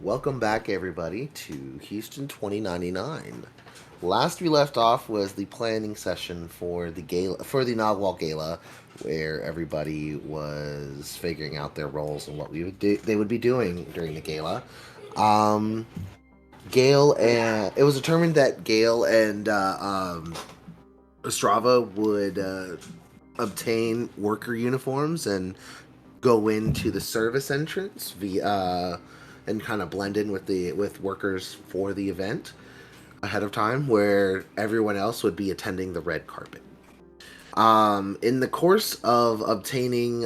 Welcome back, everybody, to Houston 2099. Last we left off was the planning session for the gala, for the inaugural gala, where everybody was figuring out their roles and what they would be doing during the gala. Um, Gail and it was determined that Gail and Ostrava would obtain worker uniforms and go into the service entrance via and kind of blend in with workers for the event ahead of time, where everyone else would be attending the red carpet. In the course of obtaining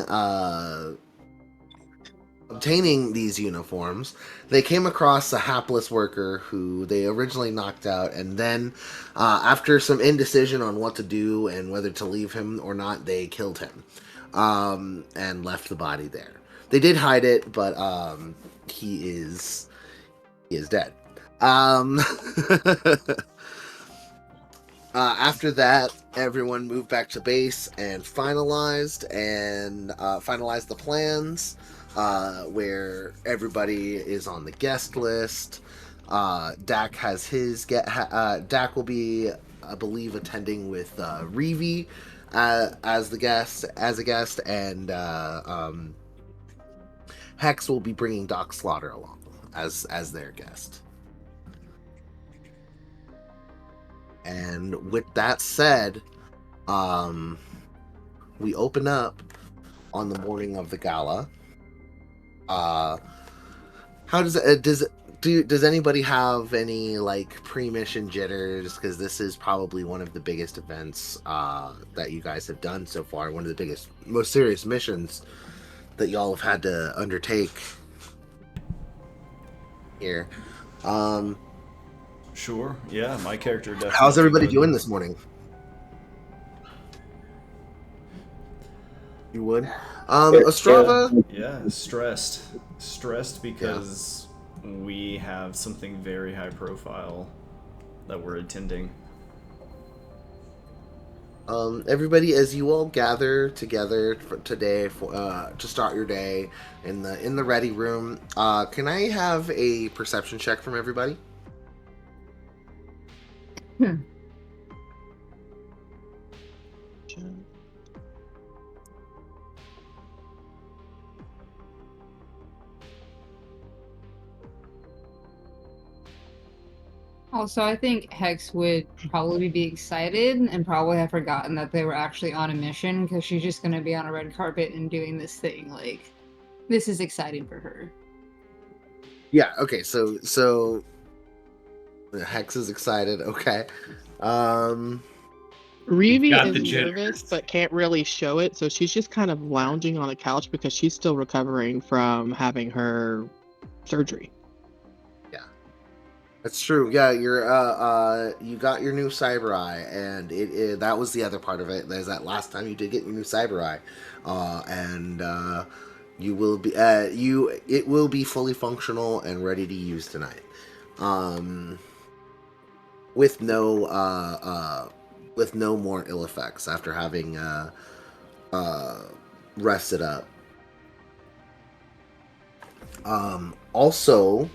these uniforms, they came across a hapless worker who they originally knocked out, and then, after some indecision on what to do and whether to leave him or not, they killed him and left the body there. They did hide it, but he is dead. Um, After that, everyone moved back to base and finalized the plans, where everybody is on the guest list. Dak has his Dak will be, I believe, attending with Reeve as a guest, and Hex will be bringing Doc Slaughter along as their guest. And with that said, we open up on the morning of the gala. How does anybody have any like pre-mission jitters? Because this is probably one of the biggest events that you guys have done so far. One of the biggest, most serious missions that y'all have had to undertake here. Sure. Yeah, my character definitely. How's everybody doing this morning? You would? Ostrava? Yeah, stressed because we have something very high profile that we're attending. Everybody, as you all gather together for today to start your day in the ready room, can I have a perception check from everybody? Also, I think Hex would probably be excited and probably have forgotten that they were actually on a mission because she's just going to be on a red carpet and doing this thing. Like, this is exciting for her. Yeah. Okay. So Hex is excited. Okay. Reeve got the is nervous jitters. but can't really show it, so she's just kind of lounging on a couch because she's still recovering from having her surgery. That's true. Yeah, you got your new cyber eye, and that was the other part of it. There's that last time you did get your new cyber eye, and you will be it will be fully functional and ready to use tonight, with no more ill effects after having rested up. Also.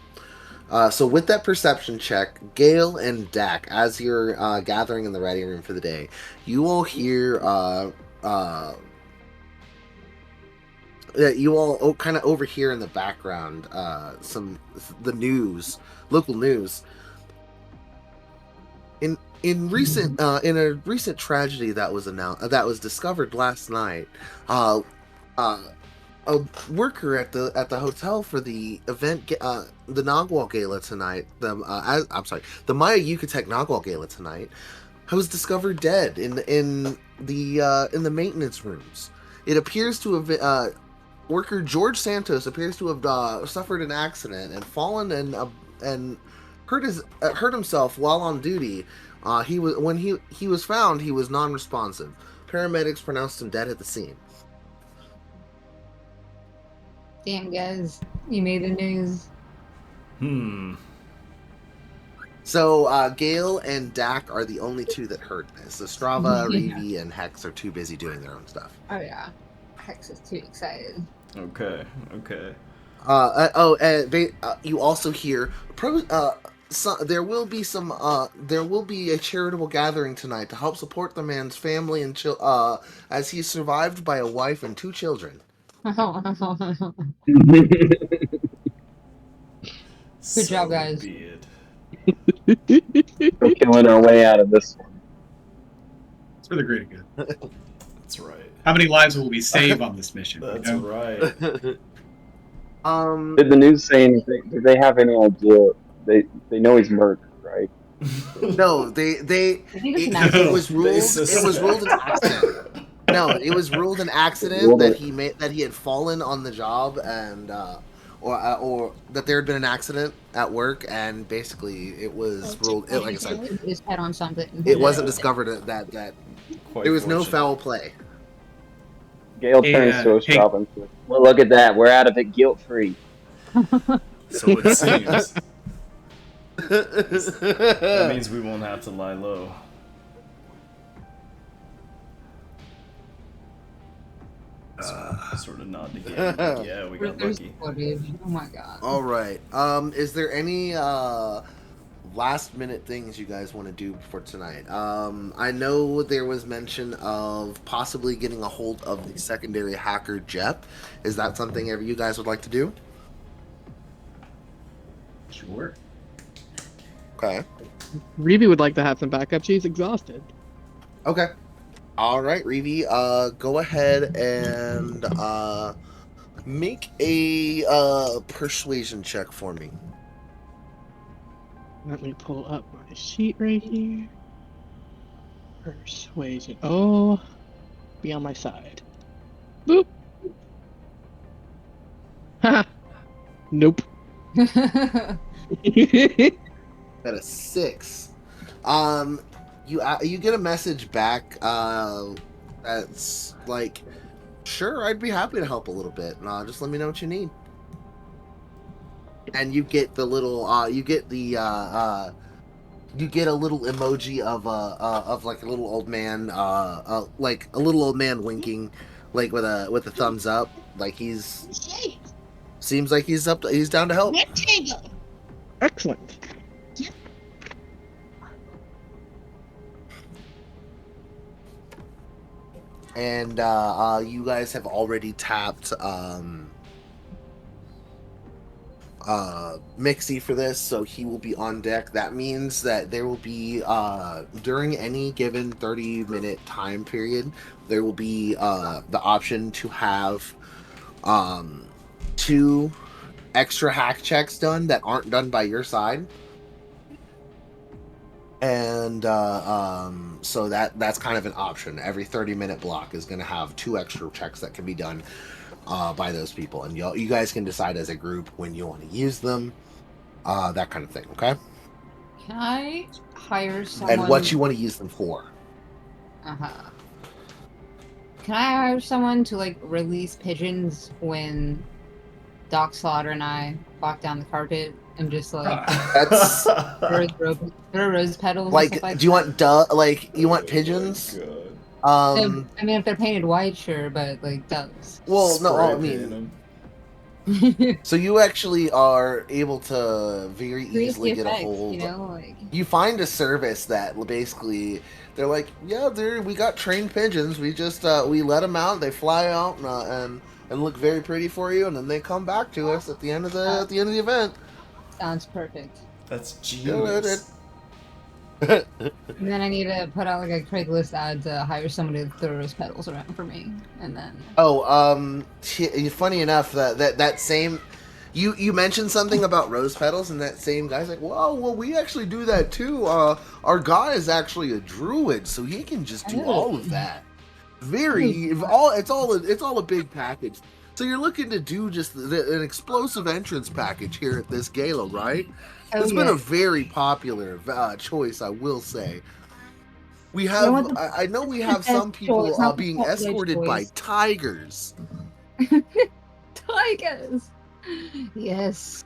So with that perception check, Gale and Dak, as you're gathering in the ready room for the day, you will hear you all kind of overhear in the background the news, local news. In a recent tragedy that was discovered last night, uh, a worker at the hotel for the event, the Nagwal Gala tonight. The Maya Yucatec Nagwal Gala tonight. I was discovered dead in the maintenance rooms. It appears to have worker George Santos appears to have suffered an accident and fallen and hurt himself while on duty. When he was found, he was non-responsive. Paramedics pronounced him dead at the scene. Damn, guys, you made the news. So Gale and Dak are the only two that heard this. So Strava, Reeve, and Hex are too busy doing their own stuff. Oh, yeah. Hex is too excited. Okay. You also hear there will be there will be a charitable gathering tonight to help support the man's family and as he's survived by a wife and 2 children. Good job, guys. Be it. We're killing our way out of this one. It's for the greater good. That's right. How many lives will we save on this mission? That's you know? right. Did the news say anything? Did they have any idea? They know he's murdered, right? No, it was ruled an accident. No, it was ruled an accident that he had fallen on the job and or that there had been an accident at work, and basically it was ruled. Like I said, his head on something. it wasn't discovered that Quite there was no fortunate. foul play. Gail turns to us, Rob, and says, "Well, look at that. We're out of it guilt-free." So it seems. That means we won't have to lie low. Sort of nod to Gail. Yeah, we got There's lucky. footage. Oh my god. All right. Is there any last minute things you guys want to do for tonight? I know there was mention of possibly getting a hold of the secondary hacker Jep. Is that something ever you guys would like to do? Sure. Okay. Reeve would like to have some backup. She's exhausted. Okay. All right, Reevy, go ahead and make a persuasion check for me. Let me pull up my sheet right here. Persuasion. Oh, be on my side. Boop. Ha. Nope. At a 6. You get a message back that's like, sure, I'd be happy to help a little bit. Just let me know what you need. And you get the little you get a little emoji of like a little old man like a little old man winking, like with a thumbs up, like seems like he's down to help. Excellent. And you guys have already tapped Mixie for this, so he will be on deck. That means that there will be during any given 30-minute time period, there will be the option to have 2 extra hack checks done that aren't done by your side. And so that's kind of an option. Every 30-minute block is going to have 2 extra checks that can be done by those people, and you guys can decide as a group when you want to use them, that kind of thing. Okay. Can I hire someone? And what you want to use them for? Uh-huh. Can I hire someone to like release pigeons when Doc Slaughter and I walk down the carpet and just like That's throw rose petals? like, and stuff do you want you want pigeons? God. I mean, if they're painted white, sure, but like doves. Well, no, I Spray mean, paint 'em. so you actually are able to very Create easily the get a effect, hold. you know, like You find a service that basically they're like, yeah, we got trained pigeons. We just we let them out. They fly out and look very pretty for you, and then they come back to us at the end of the event. sounds perfect. That's Yeah, genius. And then I need to put out like a Craigslist ad to hire somebody to throw rose petals around for me, and then Funny enough that same. You mentioned something about rose petals, and that same guy's like, well, we actually do that too. Our guy is actually a druid, so he can just do all of that. It's all a big package. So you're looking to do just an explosive entrance package here at this gala, right? It's been a very popular choice, I will say. We have, I know we have some people being escorted by tigers. tigers. Yes.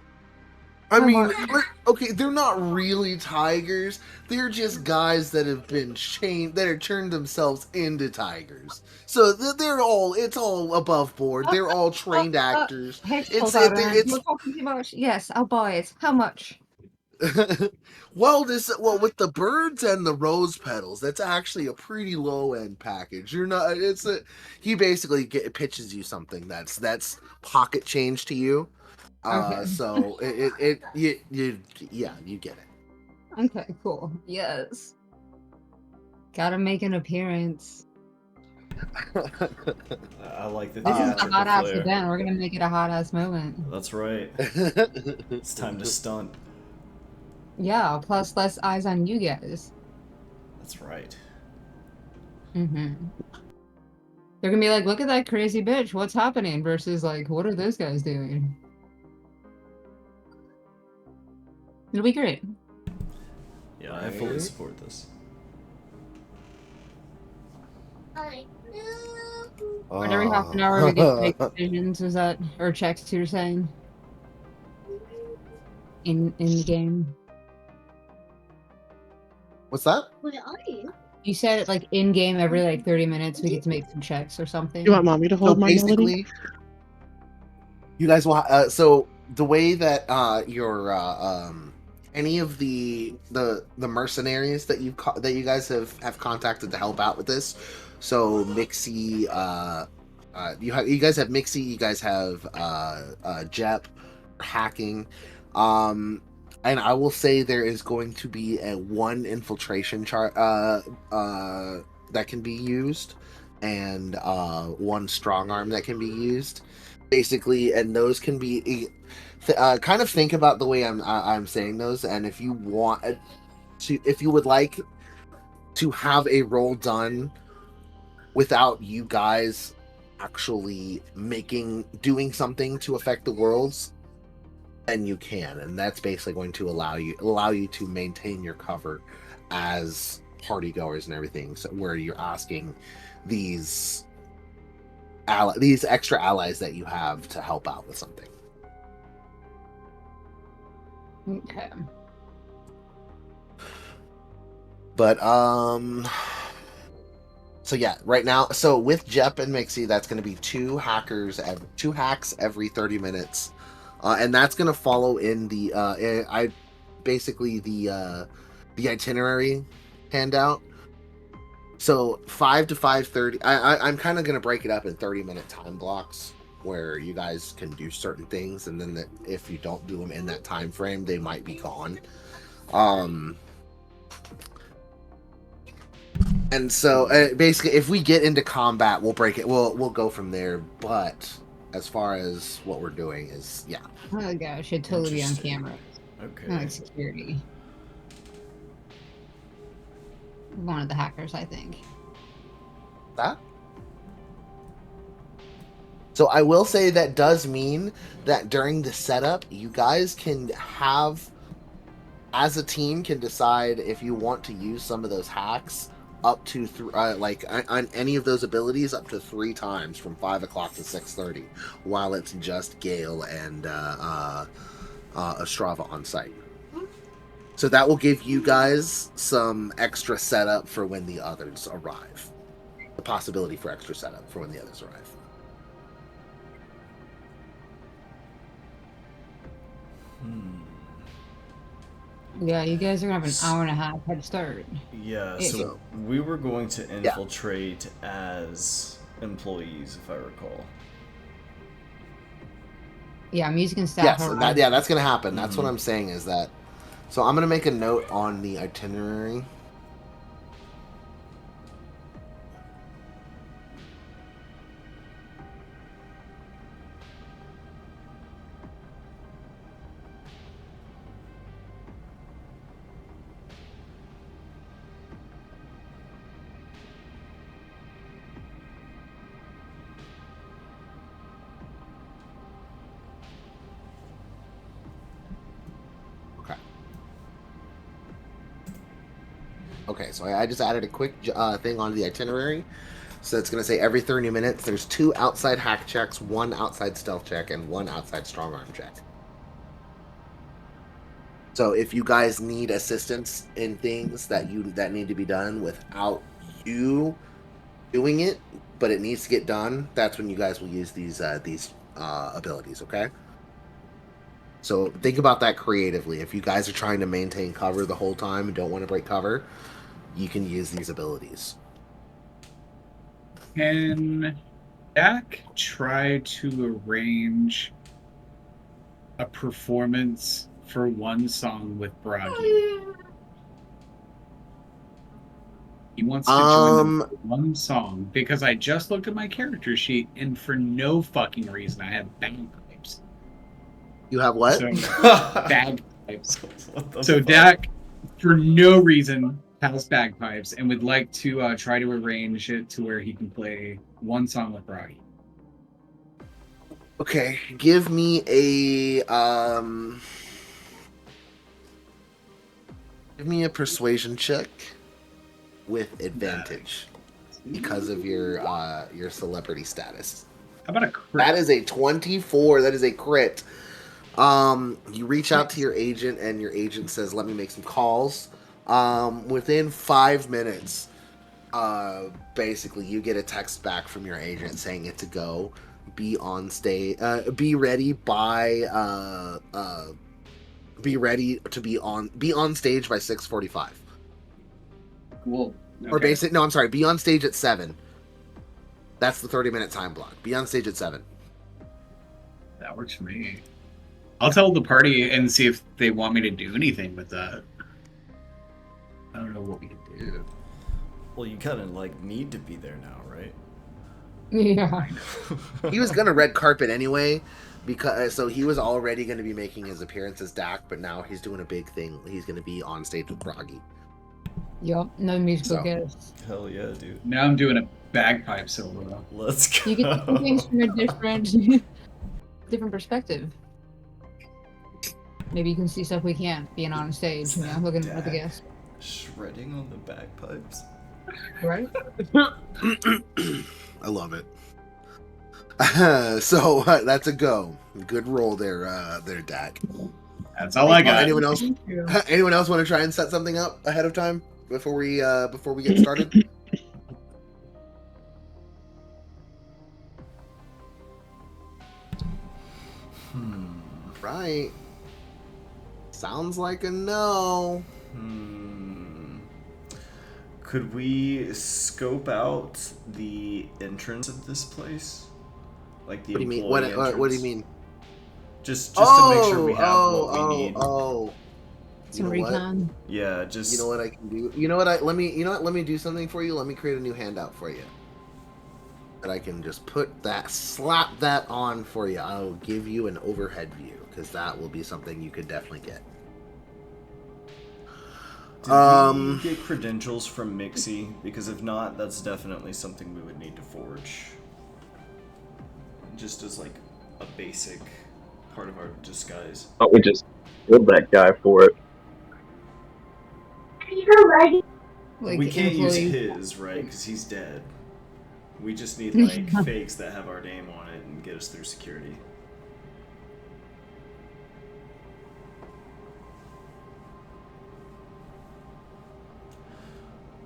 I mean, much? okay, they're not really tigers. They're just guys that have been chained, that have turned themselves into tigers. So they're all, it's all above board. They're all trained actors. Hex It's pulled out it, and you're talking too much. Yes, I'll buy it. How much? well, with the birds and the rose petals, that's actually a pretty low end package. You're not. He basically pitches you something that's pocket change to you. Okay. So you get it. Okay, cool. Yes. Gotta make an appearance. I like the This is a theatrical hot ass flair. event. We're gonna make it a hot ass moment. That's right. It's time to stunt. Yeah, plus less eyes on you guys. That's right. Mm-hmm. They're gonna be like, look at that crazy bitch, what's happening? Versus like, what are those guys doing? It'll be great. Yeah, I fully support this. And every half an hour we get to make decisions, is that, or checks you're saying? In the game. What's that? You said like in game every like 30 minutes we get to make some checks or something. You want mommy to hold So my melody? basically, you guys will. So the way that your any of the mercenaries that you guys have contacted to help out with this. So Mixie, you guys have Mixie. You guys have Jep, hacking. And I will say there is going to be one infiltration chart that can be used, and one strong arm that can be used, basically. And those can be kind of think about the way I'm saying those. And if you want to, if you would like to have a role done without you guys actually doing something to affect the worlds, then you can, and that's basically going to allow you to maintain your cover as party goers and everything. So where you're asking these extra allies that you have to help out with something. Okay. But so yeah, right now, so with Jep and Mixie, that's going to be two hacks every 30 minutes. And that's going to follow in the the itinerary handout. So 5 to 5:30. I'm kind of going to break it up in 30-minute time blocks where you guys can do certain things, and then if you don't do them in that time frame, they might be gone. And so basically, if we get into combat, we'll break it. We'll go from there. But as far as what we're doing is, yeah. Oh gosh, should totally be on Interesting. camera. Okay. Like security. One of the hackers, I think. That. So I will say that does mean that during the setup, you guys can have, as a team, can decide if you want to use some of those hacks up to on any of those abilities up to 3 times from 5 o'clock to 6:30, while it's just Gale and Ostrava on site. So that will give you guys some extra setup for when the others arrive. The possibility for extra setup for when the others arrive. Yeah, you guys are gonna have an hour and a half head start. Yeah, Yeah. so we were going to infiltrate as employees, if I recall. Yeah, music and staff. Yes, are and that's going to happen. That's what Mhm. I'm saying is that. So I'm going to make a note on the itinerary. Okay, so I just added a quick thing onto the itinerary. So it's going to say every 30 minutes there's 2 outside hack checks, 1 outside stealth check, and 1 outside strong arm check. So if you guys need assistance in things that need to be done without you doing it, but it needs to get done, that's when you guys will use these abilities. Okay. So think about that creatively. If you guys are trying to maintain cover the whole time and don't want to break cover, you can use these abilities. Can Dak try to arrange a performance for one song with Bragi? He wants to join one song because I just looked at my character sheet and for no fucking reason I have bagpipes. You have what? So, bagpipes. So Dak, for no reason, has bagpipes and would like to try to arrange it to where he can play one song with Bragi. Okay, give me a persuasion check with advantage because of your celebrity status. How about a crit? That is a 24. That is a crit. You reach out to your agent, and your agent says, "Let me make some calls." Within 5 minutes, basically, you get a text back from your agent saying it's a go. Be on stage. Be ready by. Be ready to be on stage by 6:45. Cool. Okay. Or basic. No, I'm sorry. Be on stage at 7. That's the 30-minute time block. Be on stage at 7. That works for me. I'll tell the party and see if they want me to do anything with that. I don't know what we can do. Well, you kind of like need to be there now, right? Yeah. He was gonna red carpet anyway, because so he was already gonna be making his appearance as Dak, but now he's doing a big thing. He's gonna be on stage with Bragi. Yup. No musical So. guests. Hell yeah, dude. Now I'm doing a bagpipe solo. Let's go. You get to see things from a different perspective. Maybe you can see stuff we can't, being on stage, you know, looking at the guests. Shredding on the bagpipes. Right? I love it. So that's a go. Good roll there, Dak. That's all I got. Anyone else? Anyone else want to try and set something up ahead of time before we get started? Right. Sounds like a no. Could we scope out the entrance of this place? Like the What do you mean? employee What do you entrance? mean? Just to make sure we have what we need. Some You know what? recon. Yeah, just You know what I can do? Let me do something for you. Let me create a new handout for you. That I can just slap that on for you. I'll give you an overhead view because that will be something you could definitely get. Did we get credentials from Mixie? Because if not, that's definitely something we would need to forge. Just as like a basic part of our disguise. But we just killed that guy for it. Like we can't employee. use his, right? Because he's dead. We just need like fakes that have our name on it and get us through security.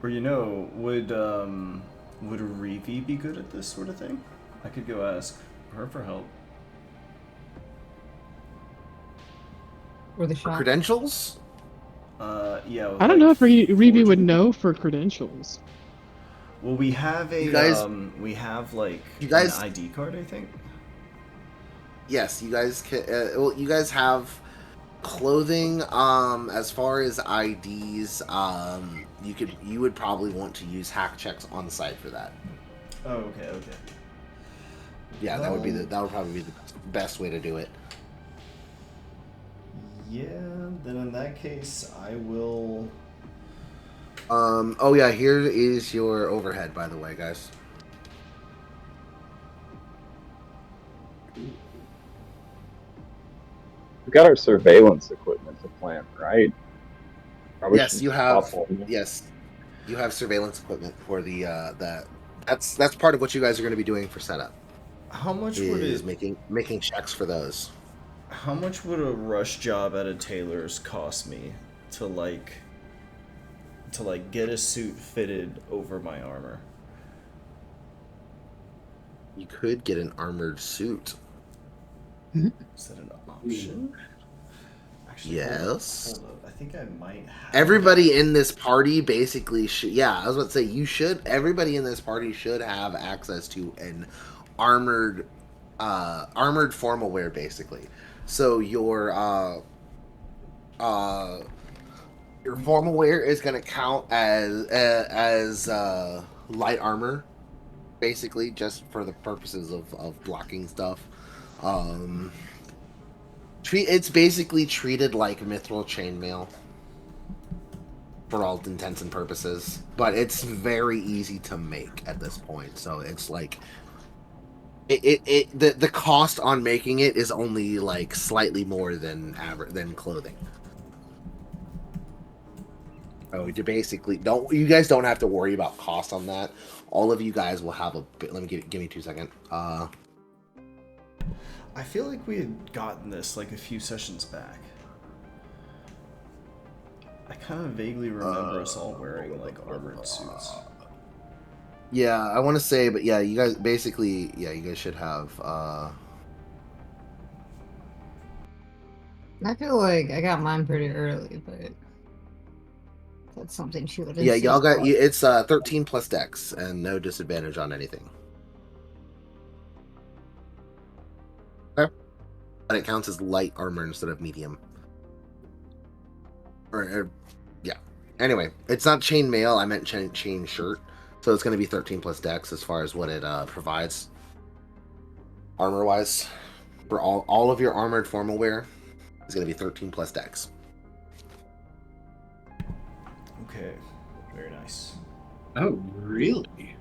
Or would Revi be good at this sort of thing? I could go ask her for help. Or the shop. Credentials? Yeah. I don't know if Revi would know for credentials. Well, we have a an ID card, I think. Yes, you guys can. You guys have clothing. As far as IDs, you would probably want to use hack checks on site for that. Oh, okay. Yeah, that would probably be the best way to do it. Yeah, then in that case, I will. Oh yeah, here is your overhead, by the way, guys. We got our surveillance equipment to plant, right? Probably Yes, should you have. stop on it. Yes, you have surveillance equipment for the that. That's part of what you guys are going to be doing for setup. How much would Is it? making checks for those. How much would a rush job at a tailor's cost me to get a suit fitted over my armor? You could get an armored suit. Is that an option? Actually, Yes. Hold up. I think I might have Everybody in this party basically should. Yeah, I was about to say you should. Everybody in this party should have access to an armored formal wear, basically. So your formal wear is going to count as light armor, basically, just for the purposes of blocking stuff. It's basically treated like mithril chainmail for all intents and purposes, but it's very easy to make at this point. So it's like the cost on making it is only like slightly more than clothing. Oh, you basically you guys don't have to worry about cost on that. All of you guys will have a bit. Let me give me 2 seconds. I feel like we had gotten this like a few sessions back. I kind of vaguely remember us all wearing like armored suits. Yeah, I want to say, but yeah, you guys basically, you guys should have. I feel like I got mine pretty early, but that's something she would. Yeah, y'all got. It's 13 plus dex and no disadvantage on anything. Okay. But it counts as light armor instead of medium. Yeah. Anyway, it's not chainmail. I meant chain shirt. So it's going to be 13 plus dex as far as what it provides. Armor-wise. For all of your armored formal wear, it's going to be 13 plus dex. Okay. Very nice. Oh, really?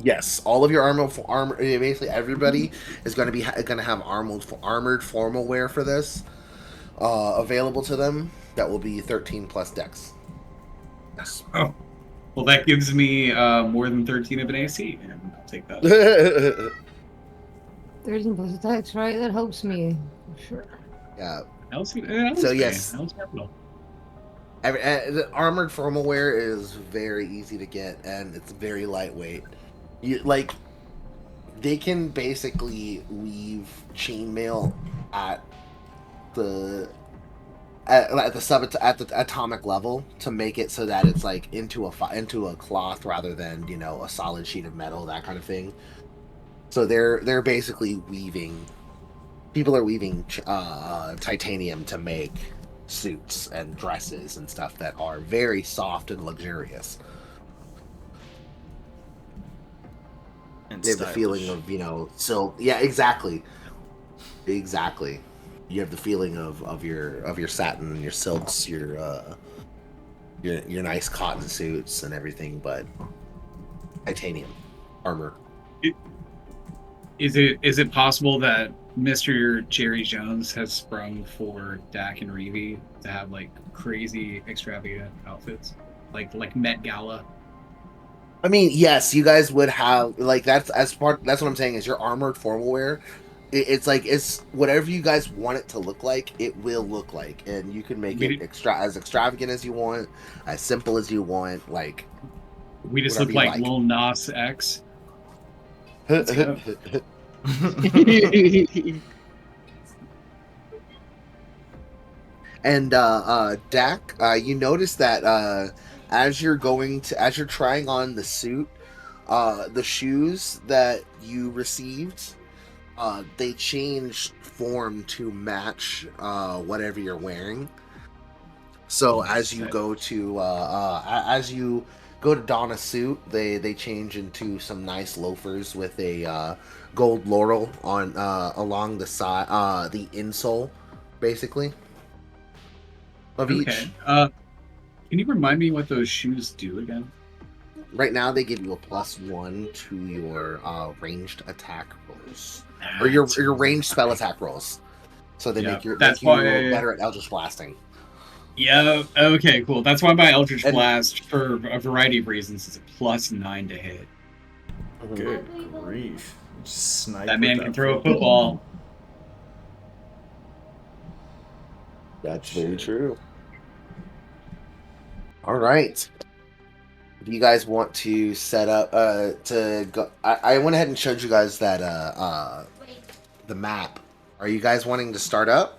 Yes, all of your armor. Basically, everybody is going to have armored formal wear for this available to them. That will be 13 plus dex. Yes. Oh, well, that gives me more than 13 of an AC, and I'll take that. 13 plus attacks, right? That helps me for sure. Yeah. So yes. The armored formal wear is very easy to get, and it's very lightweight. They can basically weave chainmail at the atomic level to make it so that it's like into a cloth rather than a solid sheet of metal, that kind of thing. So they're basically weaving. People are weaving titanium to make suits and dresses and stuff that are very soft and luxurious. And they have the feeling of so yeah, exactly. You have the feeling of your satin and your silks, your nice cotton suits and everything, but titanium armor. Is it possible that Mr. Jerry Jones has sprung for Dak and Reeve to have like crazy extravagant outfits, like Met Gala? I mean, yes, you guys would have that's what I'm saying is your armored formal wear. It's whatever you guys want it to look like, it will look like, and you can make it as extravagant as you want, as simple as you want. Like we just look like Lil Nas X. And Dak, you notice that as you're trying on the suit, the shoes that you received, they change form to match whatever you're wearing. So as you go to don a suit, they change into some nice loafers with a gold laurel on along the side, the insole, basically, of each. Can you remind me what those shoes do again? Right now, they give you a +1 to your ranged attack rolls, or your ranged spell attack rolls. So they make you better at Eldritch Blasting. Yeah. Okay. Cool. That's why my Eldritch Blast, for a variety of reasons, is a +9 to hit. Good grief! Snipe that man can throw a football. That's very true. All right. Do you guys want to set up to go? I went ahead and showed you guys that the map. Are you guys wanting to start up?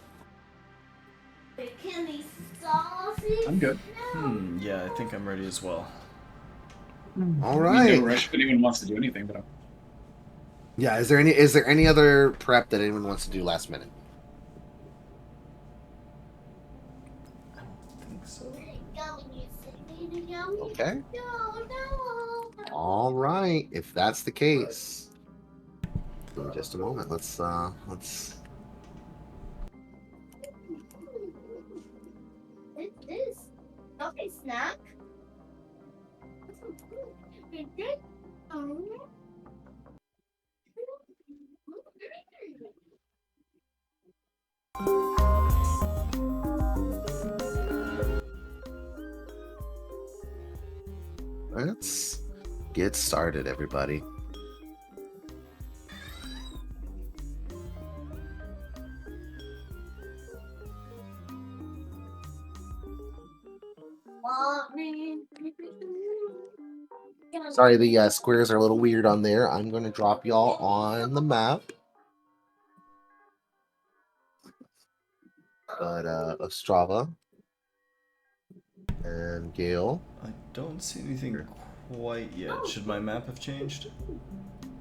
I'm good. Yeah, I think I'm ready as well. All I right. mean, no rush if anyone wants to do anything, but Yeah. Is there any other prep that anyone wants to do last minute? I don't think so. Okay. All right. If that's the case, in just a moment. Let's. This is not a snack. Let's get started, everybody. Sorry, the squares are a little weird on there. I'm going to drop y'all on the map. But Ostrava and Gale. I don't see anything quite yet. Should my map have changed?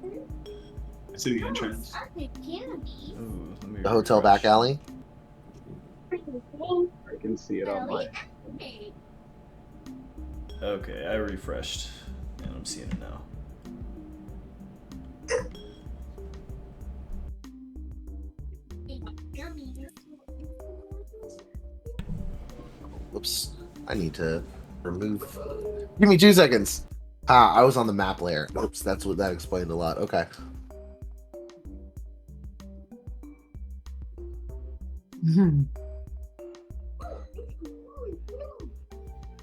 I see the entrance. Ooh, let me The hotel refresh. back alley. I can see it on my. Okay, I refreshed, and I'm seeing it now. Whoops. I need to remove. Give me 2 seconds. I was on the map layer. Oops, that explained a lot. Okay.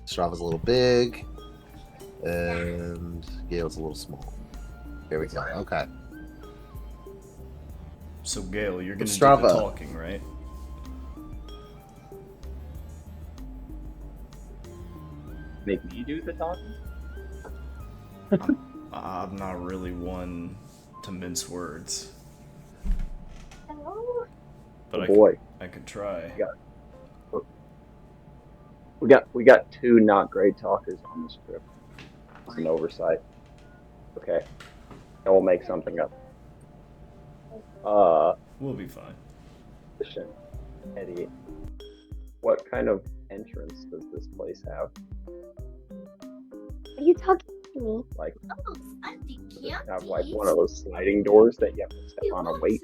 Strava's a little big, and Gale's a little small. There we go. Okay. So Gale, you're gonna do Strava. the talking, right? Make me do the talking? I'm not really one to mince words, but Oh boy, I could try. we got 2 not great talkers on this trip. It's an oversight. Okay, and we'll make something up. We'll be fine. Question, Eddie, what kind of entrance does this place have? Are you talking to me? Like, Oh, I think does it have like one of those sliding doors that you have to step on a weight?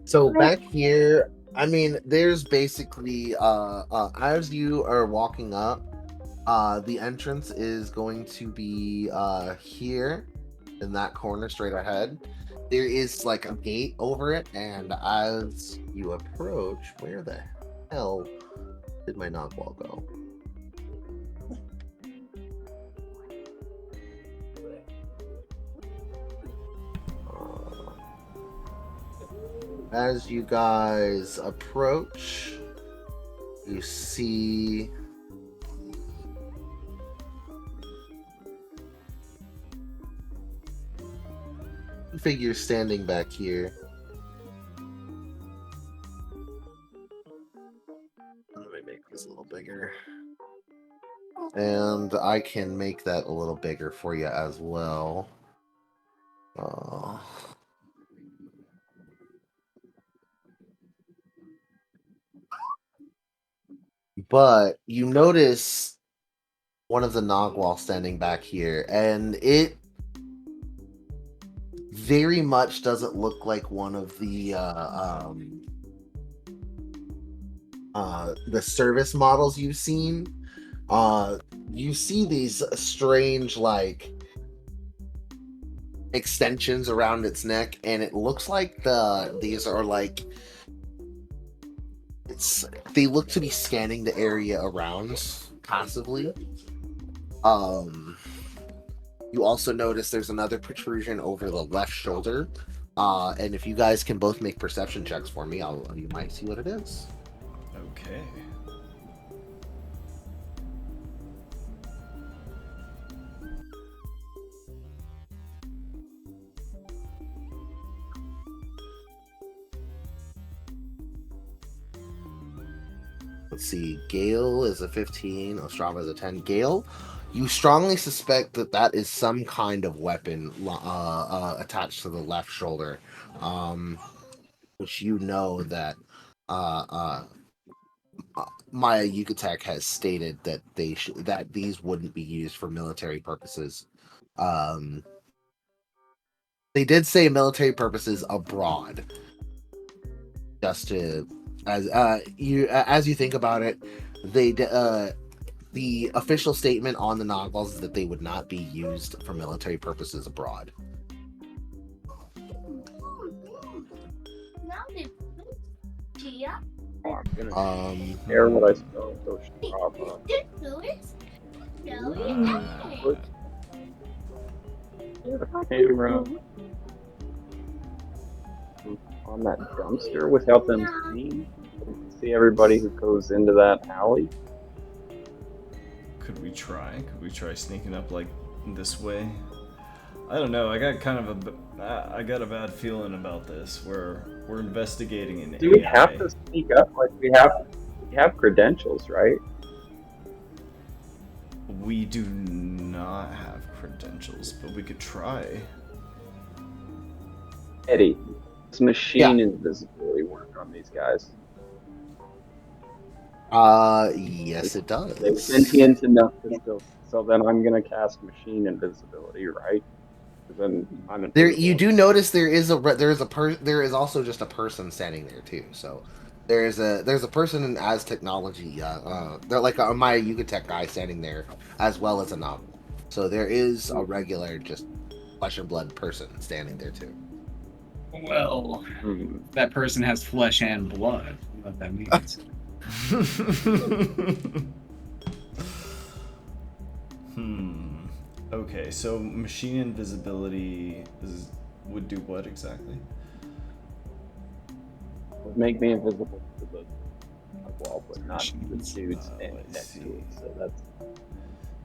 So back here, I mean, there's basically as you are walking up, the entrance is going to be here in that corner straight ahead. There is like a gate over it, and as you approach, where the hell did my knockwall go? As you guys approach, you see figures standing back here. Let me make this a little bigger. And I can make that a little bigger for you as well. But you notice one of the Nogwal standing back here, and it very much doesn't look like one of the service models you've seen. You see these strange like extensions around its neck, and it looks like these are like they look to be scanning the area around passively. You also notice there's another protrusion over the left shoulder. And if you guys can both make perception checks for me, you might see what it is. let's see. Gale is a 15. Ostrava is a 10. Gale, you strongly suspect that that is some kind of weapon attached to the left shoulder, which you know that uh, uh, Maya Yucatec has stated that that these wouldn't be used for military purposes. Um, they did say military purposes abroad. Just to as you think about it, the official statement on the Noggles is that they would not be used for military purposes abroad. Now they Gia. Oh, I'm gonna Um, share what I saw with those Strava. Did Louis? No, Camera on that dumpster without them seeing. See everybody who goes into that alley. Could we try? Could we try sneaking up like this way? I don't know. I got kind of I got a bad feeling about this. We're investigating an Do we AI. have to sneak up? Like we have credentials, right? We do not have credentials, but we could try. Eddie, does machine invisibility work on these guys? yes, it does. They're sentient enough to still. So then I'm gonna cast machine invisibility, right? 'Cause then I'm There, invisible. you do notice there is also just a person standing there too. So there's a person in as technology. They're like a Maya Yucatec guy standing there, as well as a novel. So there is a regular, just flesh and blood person standing there too. Well, that person has flesh and blood. What that means. Okay, so machine invisibility would do what exactly? Would make me invisible to the wall, but not to the dude I standing next see. to it. So that's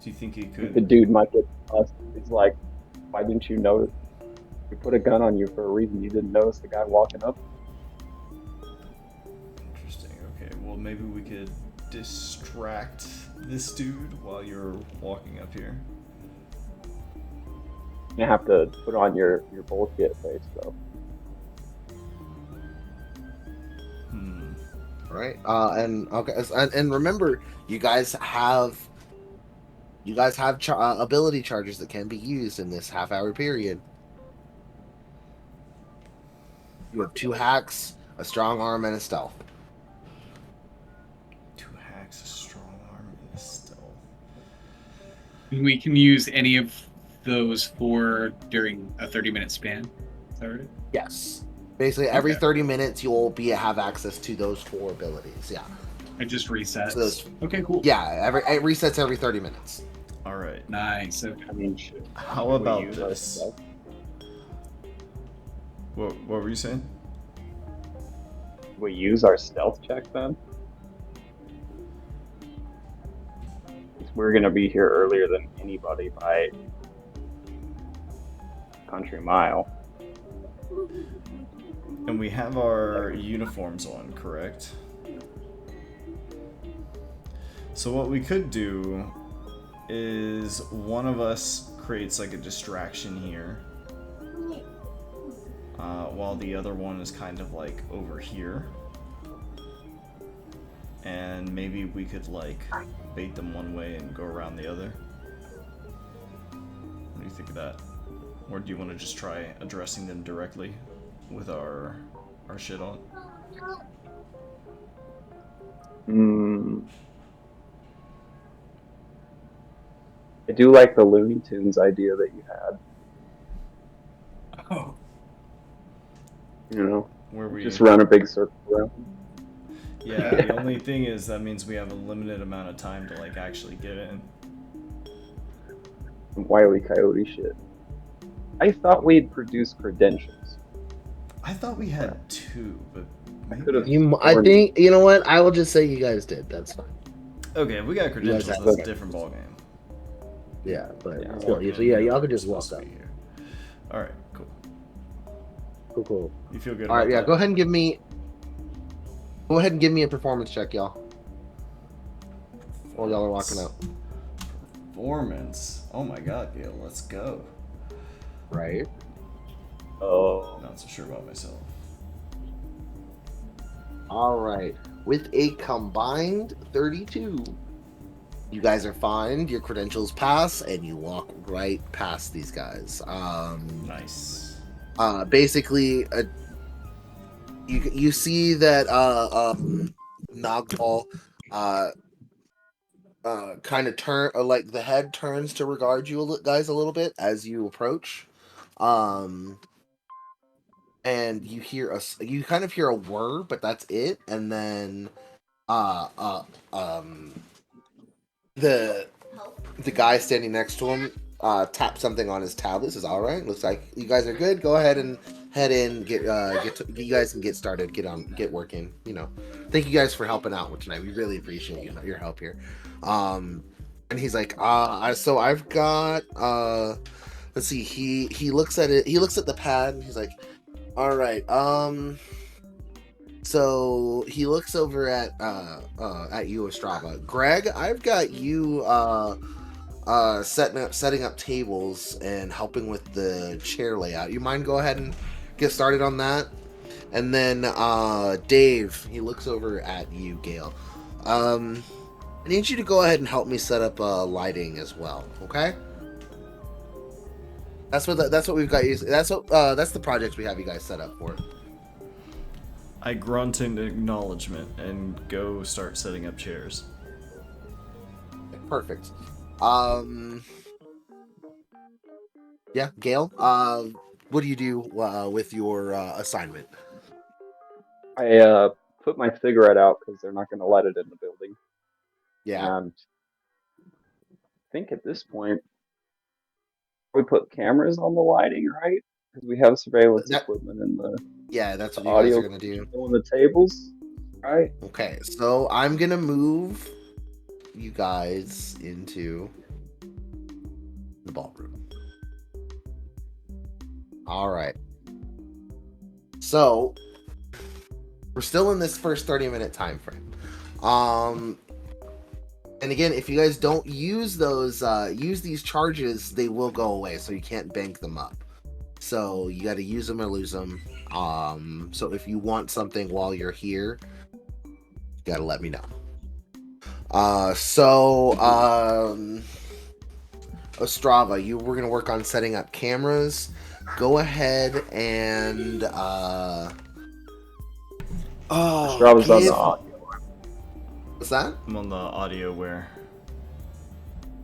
Do you think he the could? dude might get us. It's like, why didn't you notice? We put a gun on you for a reason. You didn't notice the guy walking up. Interesting. Okay, well maybe we could distract this dude while you're walking up here. You have to put on your bullshit face though. Right. And okay. And remember, you guys have ability charges that can be used in this half-hour period. You have 2 hacks, a strong arm, and a stealth. 2 hacks, a strong arm, and a stealth. We can use any of those 4 during a 30-minute span. Is that right? Yes. Basically, every Okay. 30 minutes you'll have access to those 4 abilities. Yeah. It just resets. So those- Okay, cool. Yeah. It resets every 30 minutes. All right. Nice. Okay. I mean, should How we about use our this? stealth? What were you saying? We use our stealth check then? 'Cause we're gonna be here earlier than anybody by country mile. And we have our uniforms on, correct? So what we could do is one of us creates like a distraction here, while the other one is kind of like over here. And maybe we could like bait them one way and go around the other. What do you think of that? Or do you want to just try addressing them directly with our shit on? I do like the Looney Tunes idea that you had. Oh. You know, Where we just run a big circle around. Yeah, the only thing is that means we have a limited amount of time to like actually get in. Some Wile E. Coyote shit. I thought we'd produce credentials. I thought we had 2, but maybe... could've- I think, you know what? I will just say you guys did. That's fine. Okay, if we got credentials, have- that's a different ballgame. Yeah, but Yeah, still, y'all could just walk up. All right, cool. Cool. You feel good? All right, about yeah. that? Go ahead and give me a performance check, y'all. while y'all are walking out. Performance. Oh my god, Gail, let's go. Right. Oh, Not so sure about myself. All right. With a combined 32, you guys are fine. Your credentials pass, and you walk right past these guys. Nice. Basically, you see that Nogmal kind of turn, like the head turns to regard you guys a little bit as you approach, and you kind of hear a whir, but that's it, and then the guy standing next to him taps something on his tablet. Says, "All right, looks like you guys are good. Go ahead and head in. You guys can get started. Get working. You know, thank you guys for helping out tonight. We really appreciate your help here." And he's like, so I've got let's see. He looks at it. He looks at the pad. And he's like, all right. So he looks over at you, Ostrava. Greg, I've got you setting up tables and helping with the chair layout. You mind go ahead and get started on that? And then Dave, he looks over at you, Gail. I need you to go ahead and help me set up lighting as well, okay? That's what we've got you. That's the projects we have you guys set up for. I grunt in acknowledgement and go start setting up chairs. Perfect. Yeah, Gail. What do you do with your assignment? I put my cigarette out because they're not going to light it in the building. Yeah. And I think at this point, we put cameras on the lighting, right? Because we have surveillance equipment in the That's what you audio guys are gonna do. on the tables, right? Okay, so I'm gonna move you guys into the ballroom. All right. So we're still in this first 30-minute time frame. And again, if you guys don't use these charges, they will go away, so you can't bank them up. So you got to use them or lose them. So if you want something while you're here, you got to let me know. Ostrava, we're gonna work on setting up cameras. Go ahead and Ostrava's on the audio. What's that? I'm on the audio where.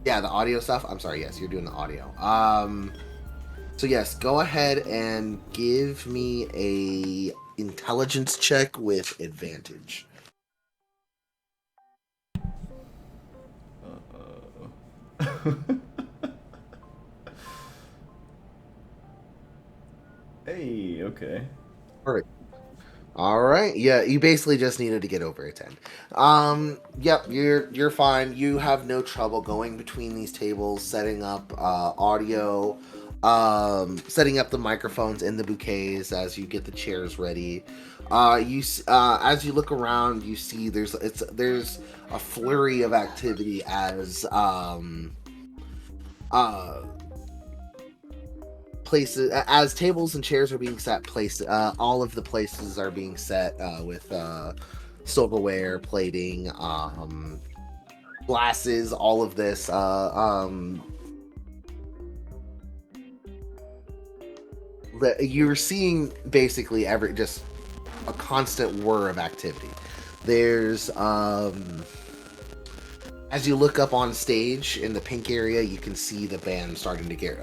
Yeah, the audio stuff. I'm sorry. Yes, you're doing the audio. So yes, go ahead and give me a intelligence check with advantage. Hey, okay. Perfect. All right. Yeah, you basically just needed to get over a 10. Yep, you're fine. You have no trouble going between these tables, setting up audio, setting up the microphones in the bouquets as you get the chairs ready. As you look around, you see there's a flurry of activity as places, as tables and chairs are being set, all of the places are being set with silverware, plating, glasses, all of this. You're seeing basically just a constant whir of activity. There's as you look up on stage in the pink area, you can see the band starting to get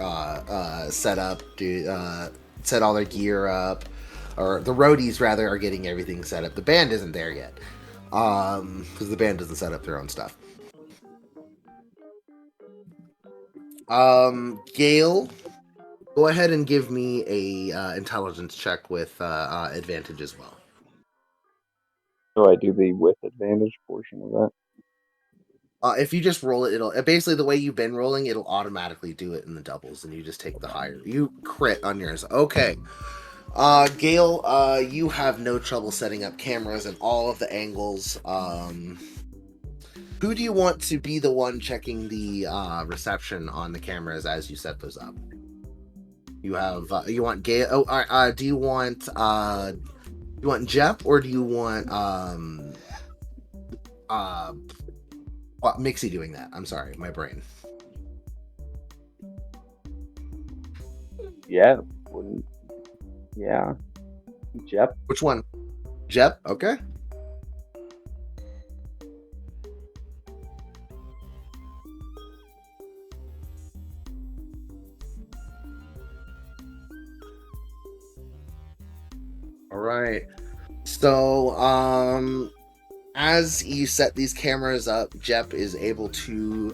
set up, set all their gear up, or the roadies rather are getting everything set up. The band isn't there yet, because the band doesn't set up their own stuff. Gail, go ahead and give me a intelligence check with advantage as well. So I do the with advantage portion of that. If you just roll it, it'll basically, the way you've been rolling, it'll automatically do it in the doubles, and you just take the higher. You crit on yours. Okay. Gail, you have no trouble setting up cameras and all of the angles. Who do you want to be the one checking the reception on the cameras as you set those up? You have you want Gail? Oh, do you want Jep or do you want Mixie doing that? I'm sorry, my brain. Yeah, wouldn't. Yeah, Jep. Which one? Jep. Okay. All right. So, as you set these cameras up, Jep is able to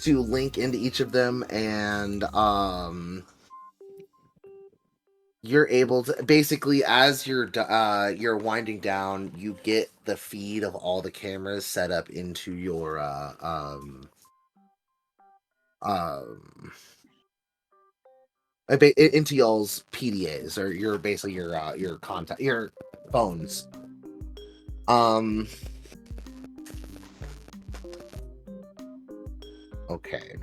link into each of them, and you're able to basically, as you're winding down, you get the feed of all the cameras set up into your into y'all's PDAs, or your basically your contact, your phones. Okay,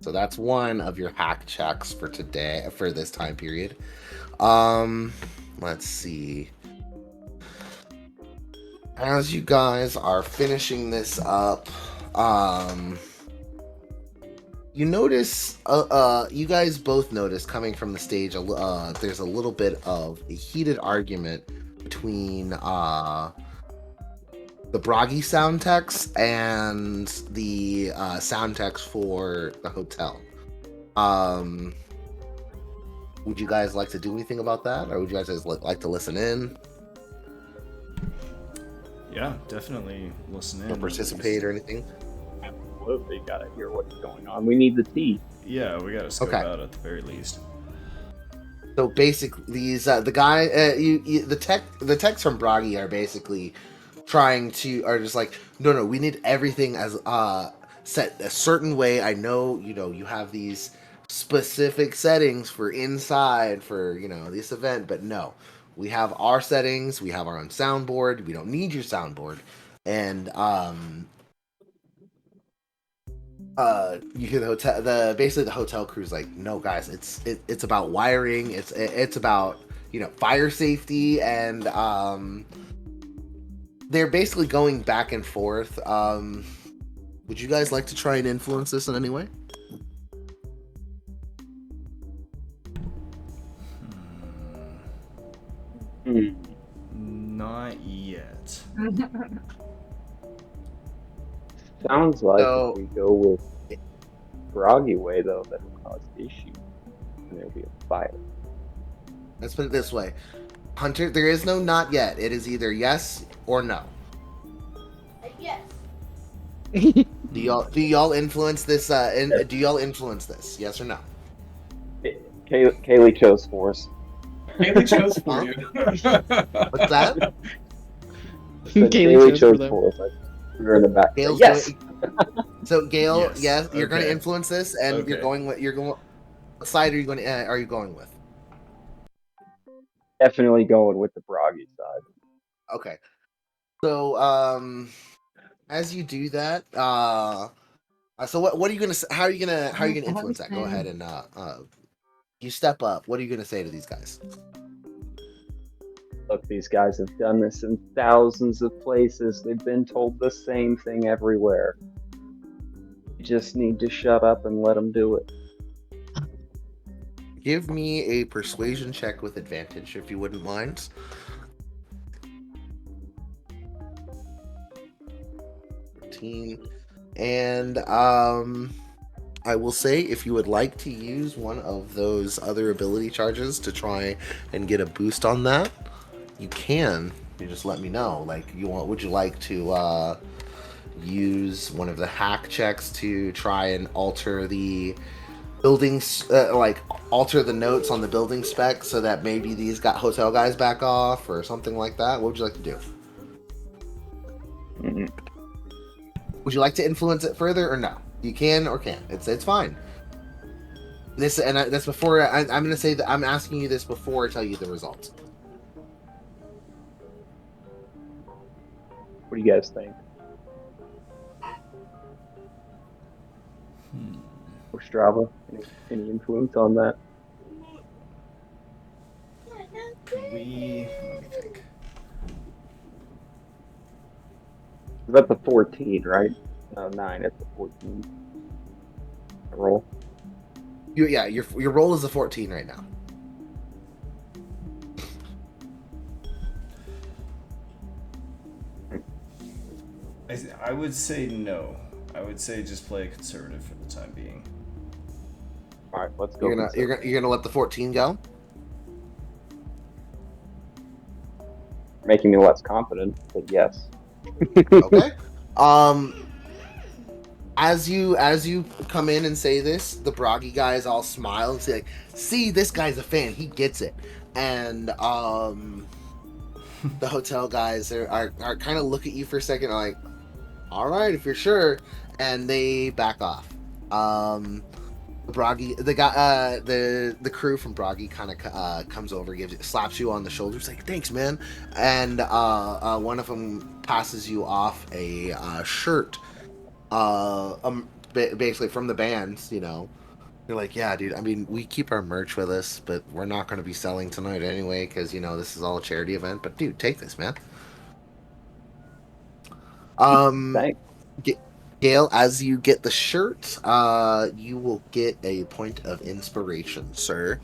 so that's one of your hack checks for today, for this time period. Let's see. As you guys are finishing this up, you notice, you guys both notice coming from the stage, there's a little bit of a heated argument between the Bragi sound techs and the sound techs for the hotel. Would you guys like to do anything about that, or would you guys just like to listen in? Yeah, definitely listen in. Or participate or anything? Absolutely, gotta hear what's going on. We need the tea. Yeah, we gotta scope Okay. out at the very least. So basically, these the guy, the techs from Bragi are basically are just like, no, we need everything as set a certain way. I know, you have these specific settings for inside for this event, but no, we have our settings. We have our own soundboard. We don't need your soundboard, and you hear the hotel crew's like, no guys, it's about wiring, it's about fire safety, and they're basically going back and forth. Would you guys like to try and influence this in any way? Not yet. Sounds like So- if we go with Bragi way, though, that will cause issues, and there'll be a fire. Let's put it this way, Hunter. There is no not yet. It is either yes or no. Yes. Do y'all influence this? Do y'all influence this? Yes or no? Kaylee chose force. Haley chose for you. What's that? Kaylee chose them. force. We were in the back. Gail's Yes. doing- So Gail, Yes, yes, you're going to okay. influence this, and Okay. you're going. What side are you going? Are you going with? Definitely going with the Bragi side. Okay. So, as you do that, so what are you gonna? How are you gonna influence that? Go ahead and you step up. What are you gonna say to these guys? Look, these guys have done this in thousands of places. They've been told the same thing everywhere. You just need to shut up and let them do it. Give me a persuasion check with advantage, if you wouldn't mind. And I will say, if you would like to use one of those other ability charges to try and get a boost on that, you can. You just let me know. Like, would you like to use one of the hack checks to try and alter the buildings, alter the notes on the building spec so that maybe these hotel guys back off or something like that? What would you like to do? Mm-hmm. Would you like to influence it further or no? You can or can't. It's fine. That's before I'm going to say that I'm asking you this before I tell you the results. What do you guys think? or Strava? Any influence on that? Let me think. It's about the 14, right? No, 9 at the 14 roll. Your roll is a 14 right now. I would say no. I would say just play conservative for the time being. All right, let's go. You're gonna let the 14 go. Making me less confident, but yes. Okay. As you come in and say this, the Bragi guys all smile and say, like, "See, this guy's a fan. He gets it." And the hotel guys are kind of look at you for a second, like, "All right, if you're sure," and they back off. The crew from Bragi kind of comes over, slaps you on the shoulders, like, "Thanks, man," and one of them passes you off a shirt. Basically from the bands, you know. They're like, "Yeah, dude, I mean, we keep our merch with us, but we're not going to be selling tonight anyway, because, you know, this is all a charity event, but dude, take this, man." Thanks. Gail, as you get the shirt, you will get a point of inspiration, sir.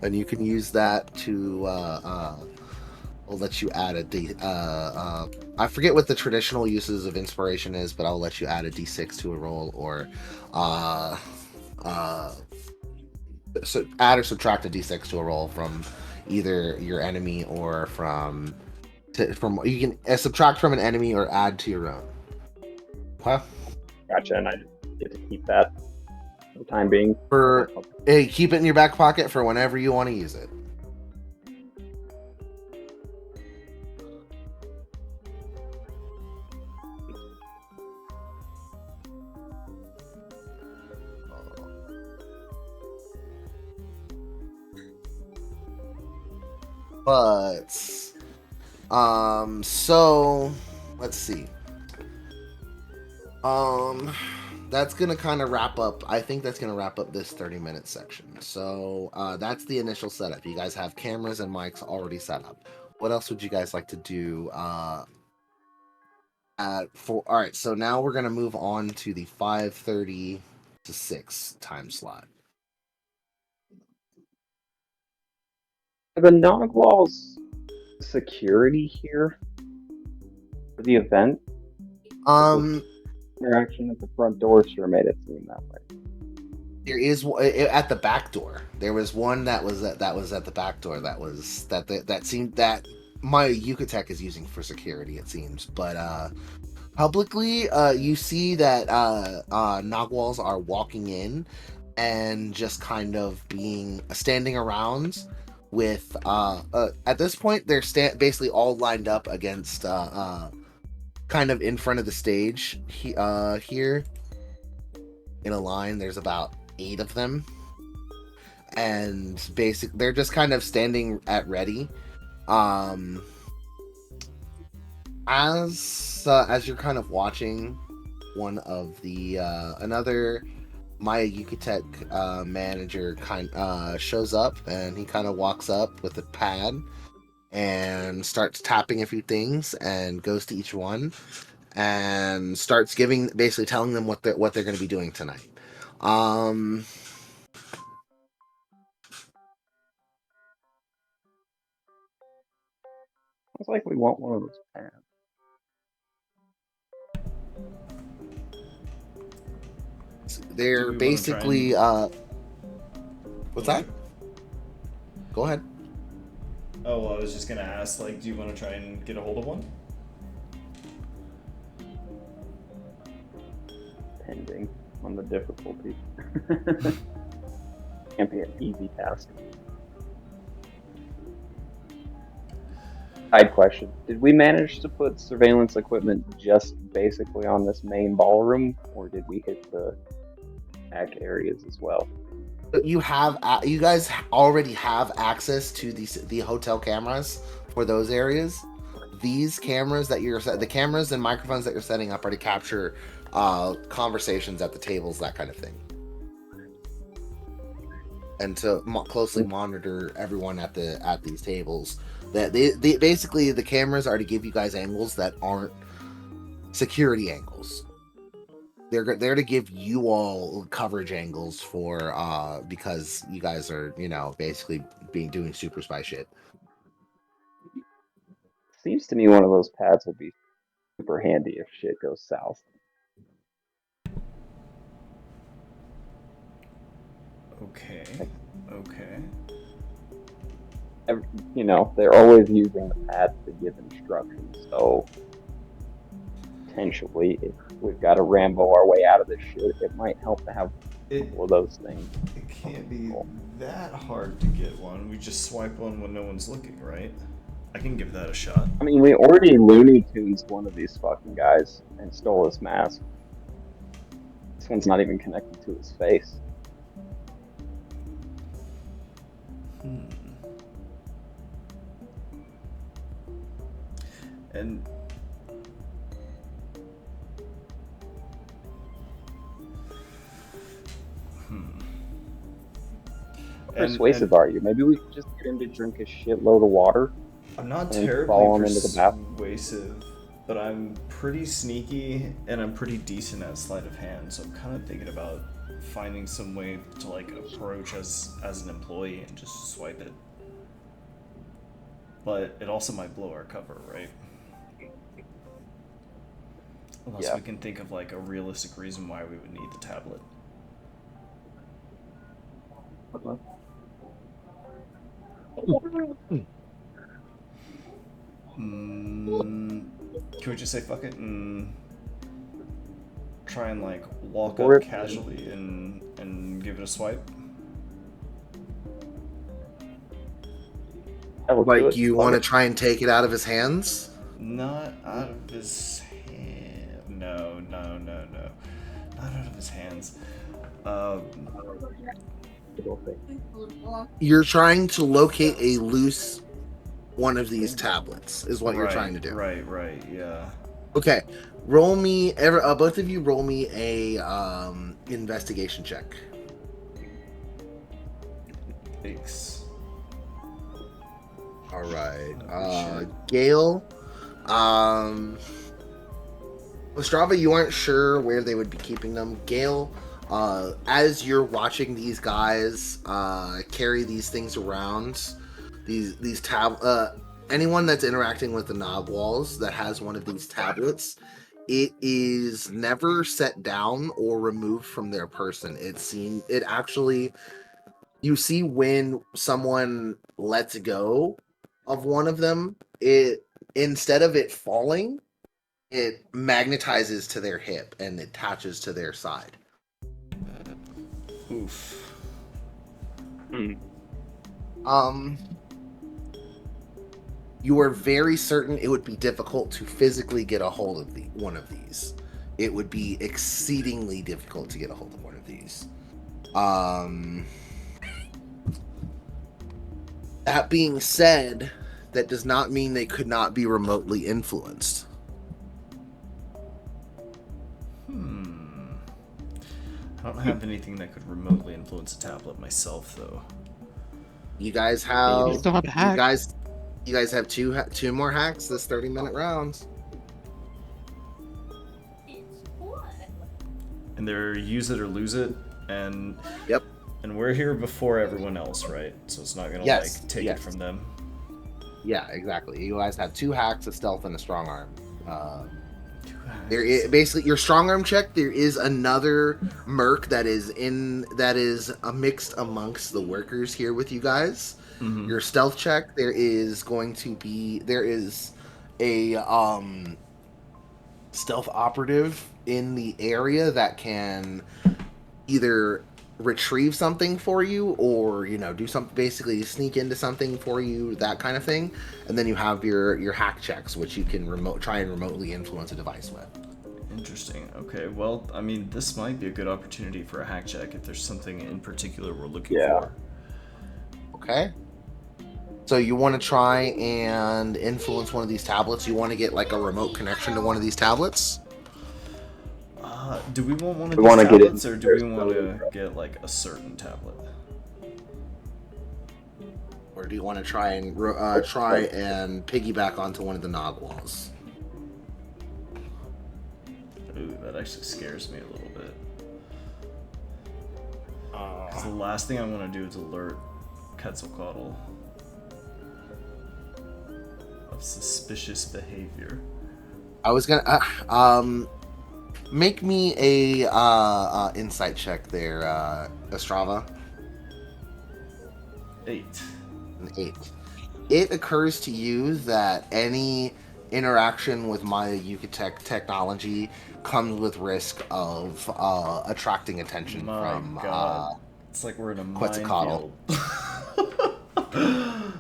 And you can use that to, I'll let you add a D. I forget what the traditional uses of inspiration is, but I'll let you add a D6 to a roll, or so add or subtract a D6 to a roll from either your enemy or from you can subtract from an enemy or add to your own. Okay. Gotcha, and I get to keep that for the time being. Hey, keep it in your back pocket for whenever you want to use it. But so let's see. That's gonna kind of wrap up. I think that's gonna wrap up this 30-minute section. So that's the initial setup. You guys have cameras and mics already set up. What else would you guys like to do? All right. So now we're gonna move on to the 5:30 to 6 time slot. Are the Nogwalls security here for the event? Interaction at the front door sure made it seem that way. There is at the back door. There was one that was at the back door. That seemed that my Yucatec is using for security. It seems, but publicly, you see that Nogwalls are walking in and just kind of standing around. With at this point, they're basically all lined up against kind of in front of the stage here in a line. There's about 8 of them, and basically they're just kind of standing at ready. As you're kind of watching, one of the another Maya Yucatec manager shows up, and he kind of walks up with a pad and starts tapping a few things and goes to each one and starts basically telling them what they're going to be doing tonight. It's like we want one of those pads. They're basically what's that? Go ahead. Oh, well, I was just gonna ask, like, do you want to try and get a hold of one? Depending on the difficulty. Can't be an easy task. Side question. Did we manage to put surveillance equipment just basically on this main ballroom, or did we hit the back areas as well? You guys already have access to the hotel cameras for those areas. these cameras that the cameras and microphones that you're setting up are to capture conversations at the tables, that kind of thing, and to closely monitor everyone at these tables. That they basically, the cameras are to give you guys angles that aren't security angles. They're there to give you all coverage angles for because you guys are, you know, basically doing super spy shit. Seems to me one of those pads will be super handy if shit goes south. Okay. You know, they're always using the pads to give instructions, so potentially, if we've got to Rambo our way out of this shit, it might help to have a couple of those things. It can't be that hard to get one. We just swipe one when no one's looking, right? I can give that a shot. I mean, we already Looney Tunes one of these fucking guys and stole his mask. This one's not even connected to his face. And How persuasive are you? Maybe we could just get him to drink a shitload of water. I'm not and terribly follow him into the bathroom. persuasive, but I'm pretty sneaky and I'm pretty decent at sleight of hand. So I'm kind of thinking about finding some way to like approach us as an employee and just swipe it. But it also might blow our cover, right? Unless we can think of like a realistic reason why we would need the tablet. Can we just say fuck it and try and like walk up casually and give it a swipe? Like, you want to try and take it out of his hands? Not out of his hand. No. Not out of his hands. You're trying to locate a loose one of these tablets, is what you're trying to do. Right, yeah. Okay, roll me. Both of you roll me a investigation check. Thanks. All right, Gale. Ostrava, you aren't sure where they would be keeping them. Gale, as you're watching these guys carry these things around, anyone that's interacting with the Nogwals that has one of these tablets, it is never set down or removed from their person. You see when someone lets go of one of them, instead of it falling, it magnetizes to their hip and it attaches to their side. Oof. You are very certain it would be difficult to physically get a hold of one of these. It would be exceedingly difficult to get a hold of one of these. That being said, that does not mean they could not be remotely influenced. I don't have anything that could remotely influence a tablet myself, though. You guys have. You still have a hack. You guys have two more hacks this 30-minute round. And they're use it or lose it, and yep. And we're here before everyone else, right? So it's not gonna take it from them. Yeah, exactly. You guys have 2 hacks, a stealth, and a strong arm. Basically your strong arm check. There is another merc that is mixed amongst the workers here with you guys. Mm-hmm. Your stealth check. There is a stealth operative in the area that can either retrieve something for you or do something, basically sneak into something for you, that kind of thing. And then you have your hack checks, which you can try and remotely influence a device with. Interesting. Okay, well, I mean, this might be a good opportunity for a hack check if there's something in particular we're looking for. Okay. So you want to try and influence one of these tablets? You want to get like a remote connection to one of these tablets? Do we want one of We these wanna get it tablets, or do we want to get like a certain tablet? Or do you want to try and piggyback onto one of the Nogwals? Ooh, that actually scares me a little bit. 'Cause the last thing I want to do is alert Quetzalcoatl of suspicious behavior. I was gonna make me a insight check there, Estrava. 8. An 8. It occurs to you that any interaction with Maya Yucatec technology comes with risk of attracting attention My from God, it's like we're in a Quetzalcoatl. minefield.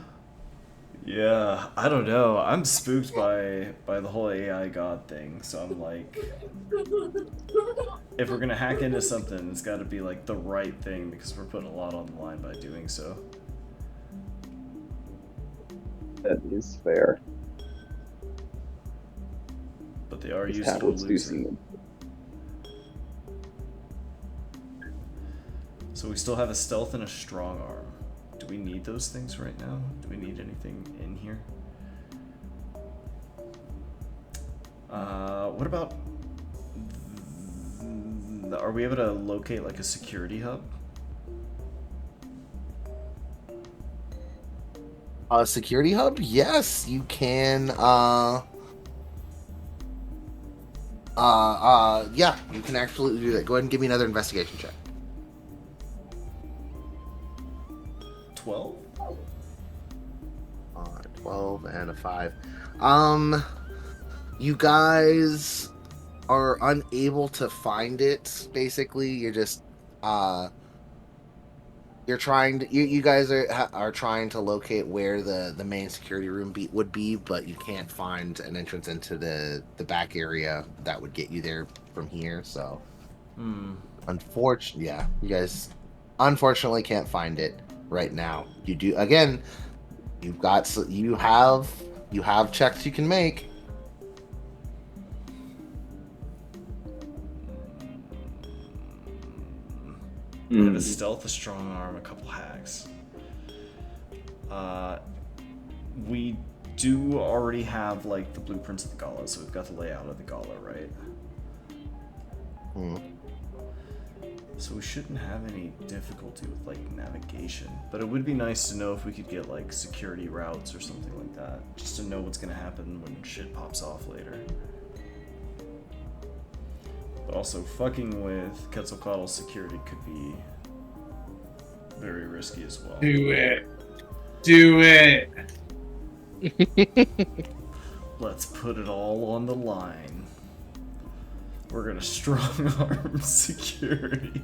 Yeah, I don't know. I'm spooked by the whole AI god thing. So I'm like, if we're gonna hack into something, it's got to be like the right thing because we're putting a lot on the line by doing so. That is fair. But they are These useful to tablets do lose it. seem. So we still have a stealth and a strong arm. Do we need those things right now? Do we need anything in here? What about... Are we able to locate like a security hub? A security hub? Yes, you can. Yeah, you can actually do that. Go ahead and give me another investigation check. 12? 12 and a 5. You guys are unable to find it. Basically, you're just you're trying to you guys are trying to locate where the main security room would be, but you can't find an entrance into the back area that would get you there from here. So, unfortunately, yeah, you guys unfortunately can't find it right now. You do again. You have checks you can make. I have a stealth, a strong arm, a couple hacks. We do already have like the blueprints of the Gala, so we've got the layout of the Gala, right? So we shouldn't have any difficulty with like navigation, but it would be nice to know if we could get like security routes or something like that, just to know what's gonna happen when shit pops off later. But also, fucking with Quetzalcoatl's security could be very risky as well. Do it. Do it. Let's put it all on the line. We're gonna strong arm security.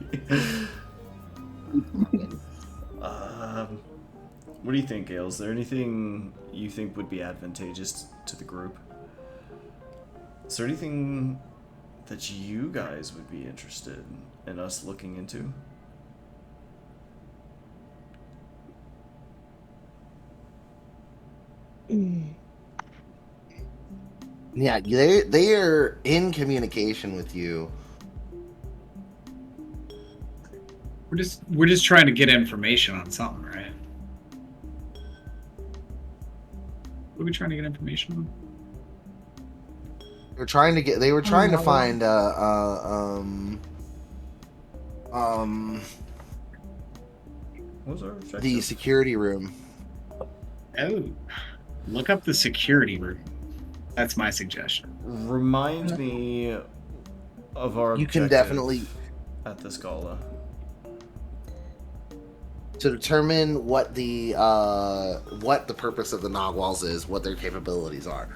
What do you think, Gale? Is there anything you think would be advantageous to the group? Is there anything that you guys would be interested in us looking into? Yeah, they are in communication with you. We're just trying to get information on something, right? What are we trying to get information on? They were trying to find What was our objective? the security room. Oh, look up the security room. That's my suggestion. Remind me of our You can objective definitely at this Gala. to determine what the purpose of the Nogwals is, what their capabilities are.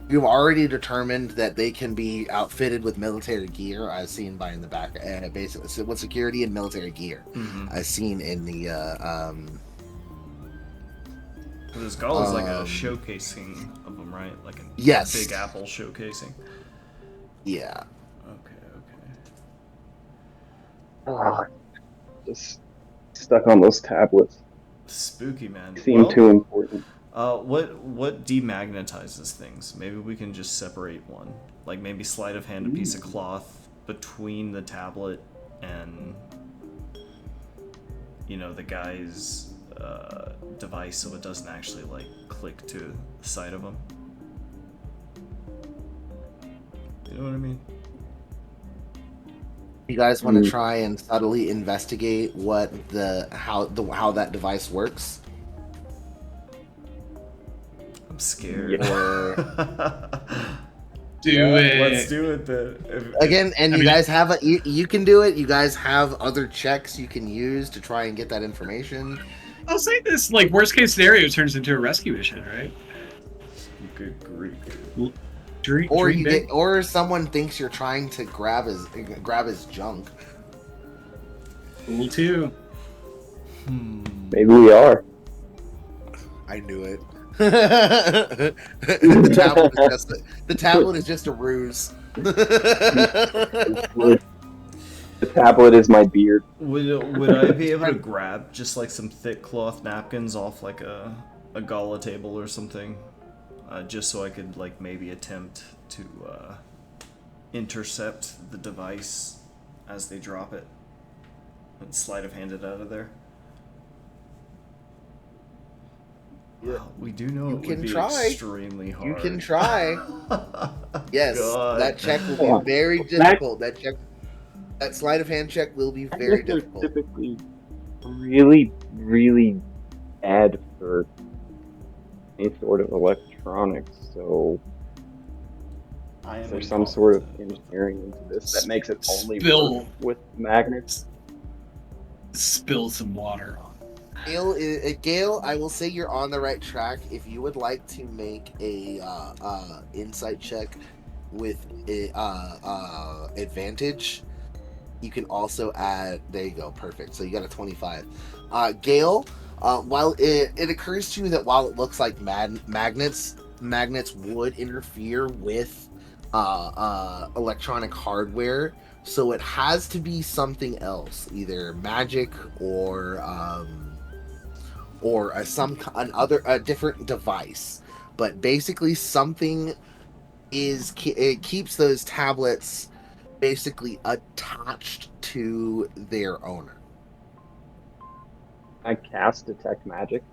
You've already determined that they can be outfitted with military gear, as seen by in the back, basically with security and military gear, as seen in the. This Gala is like a showcasing of them, right? Like a Yes. Big Apple showcasing. Yeah. Okay. Just stuck on those tablets. Spooky, man. Seem Well, too important. What demagnetizes things? Maybe we can just separate one. Like maybe sleight of hand a piece of cloth between the tablet and the guy's device, so it doesn't actually like click to the side of him. You know what I mean? You guys want to try and subtly investigate how that device works? I'm scared. Do it. Let's do it then. Again, and you guys have you can do it. You guys have other checks you can use to try and get that information. I'll say this: like worst case scenario turns into a rescue mission, right? Good grief. Or someone thinks you're trying to grab his junk. Cool too. Maybe we are. I knew it. The tablet is just a ruse. The tablet is my beard. Would I be able to grab just like some thick cloth napkins off like a gala table or something? Just so I could like maybe attempt to intercept the device as they drop it and sleight of hand it out of there. Yeah. Wow, we do know You it can would be try. extremely hard. You can try. Yes, God. that check will be very difficult. That sleight of hand check will be very difficult. Typically, really, really bad for any sort of electronics. So, is there some sort of engineering into this that makes it only work with magnets? Spill some water on. Gale, I will say you're on the right track. If you would like to make a insight check with advantage, you can also add. There you go, perfect. So you got a 25. Gale, while it occurs to you that while it looks like magnets would interfere with electronic hardware, so it has to be something else, either magic or a different device. But basically something it keeps those tablets basically attached to their owner. I cast Detect Magic.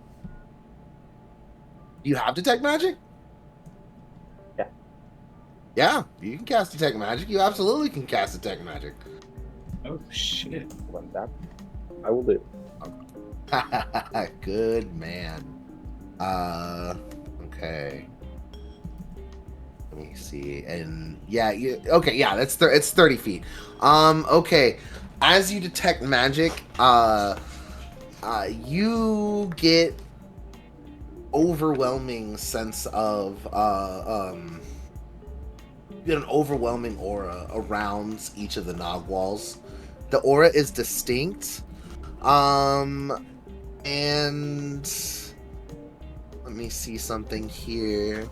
You have Detect Magic? Yeah. Yeah, you can cast Detect Magic. You absolutely can cast Detect Magic. Oh shit! Well, that I will do. Good man. Okay. Let me see. And yeah, it's 30 feet. Okay. As you detect magic, you get overwhelming sense of you get an overwhelming aura around each of the nog walls. The aura is distinct. And let me see something here.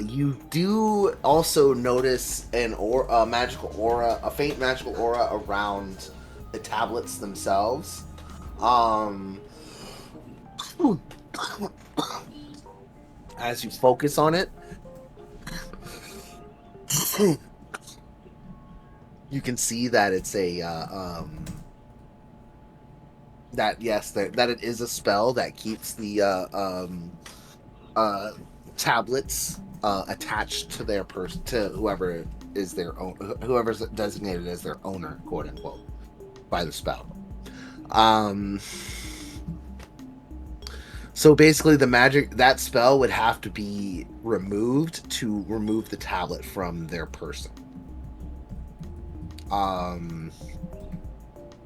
You do also notice a faint magical aura around the tablets themselves. As you focus on it, you can see that it's that it is a spell that keeps the tablets attached to their person, to whoever is their own, whoever's designated as their owner, quote unquote, by the spell. So basically, that spell would have to be removed to remove the tablet from their person.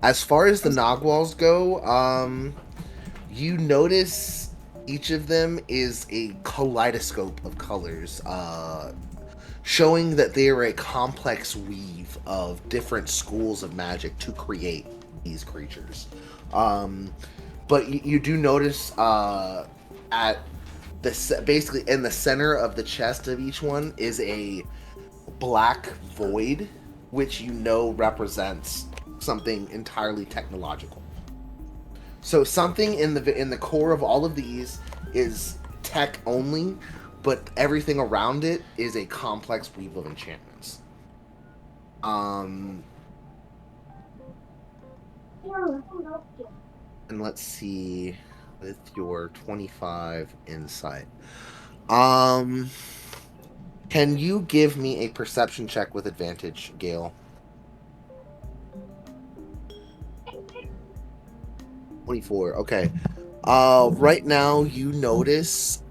As far as the Nogwals go, you notice each of them is a kaleidoscope of colors, showing that they are a complex weave of different schools of magic to create these creatures. But you do notice basically in the center of the chest of each one is a black void, which you know represents something entirely technological. So something in the core of all of these is tech only, but everything around it is a complex weave of enchantments. And let's see, with your 25 insight. Can you give me a perception check with advantage, Gale? 24. Okay. Right now you notice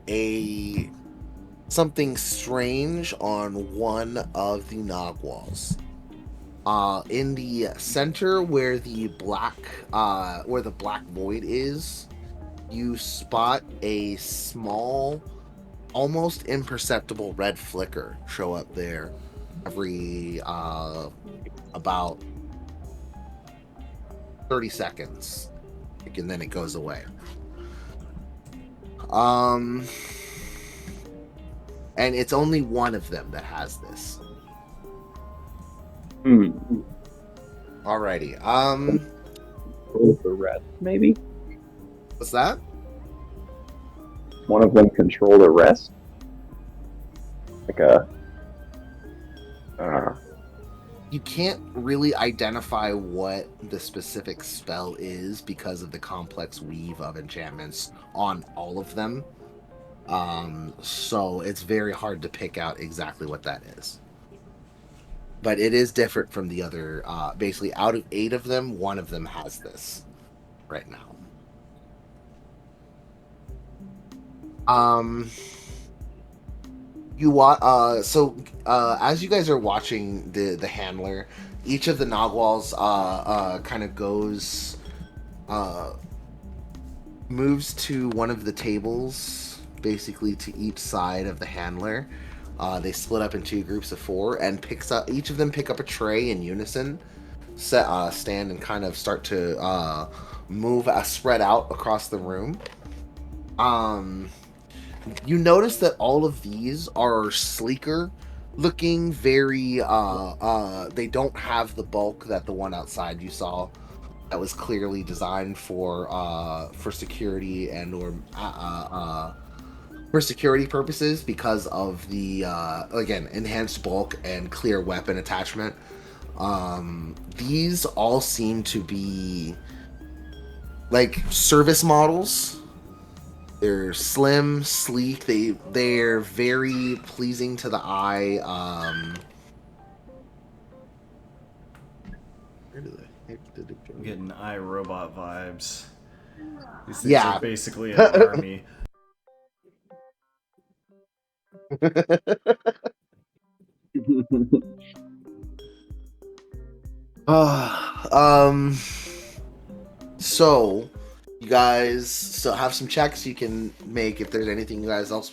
something strange on one of the Nogwals. In the center where the black void is, you spot a small, almost imperceptible red flicker show up there every about 30 seconds, and then it goes away. And it's only one of them that has this. Alrighty. The rest, maybe? What's that? One of them control the rest? Like a... You can't really identify what the specific spell is because of the complex weave of enchantments on all of them. So it's very hard to pick out exactly what that is. But it is different from the other. Basically, out of 8 of them, 1 of them has this right now. As you guys are watching the handler, each of the Nogwals kind of moves to one of the tables, basically to each side of the handler. They split up in 2 groups of 4 and each of them pick up a tray in unison, stand and kind of start to move spread out across the room. You notice that all of these are sleeker looking, very they don't have the bulk that the one outside you saw that was clearly designed for security and or for security purposes because of the again, enhanced bulk and clear weapon attachment. These all seem to be like service models. They're slim, sleek. They're very pleasing to the eye. Where do the heck did it go? I'm getting iRobot vibes. These things Yeah. are basically an army. So you guys still have some checks you can make if there's anything else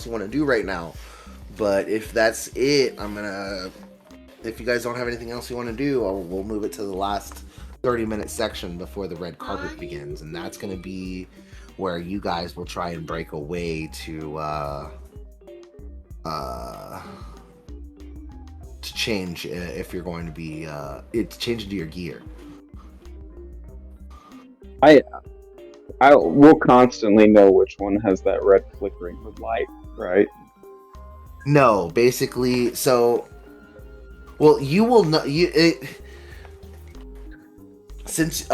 you want to do right now. But if that's it, if you guys don't have anything else you want to do, we'll move it to the last 30-minute section before the red carpet begins, and that's going to be where you guys will try and break away to change if you're going to be change into your gear. I will constantly know which one has that red flickering with light, right? No, basically, you will know since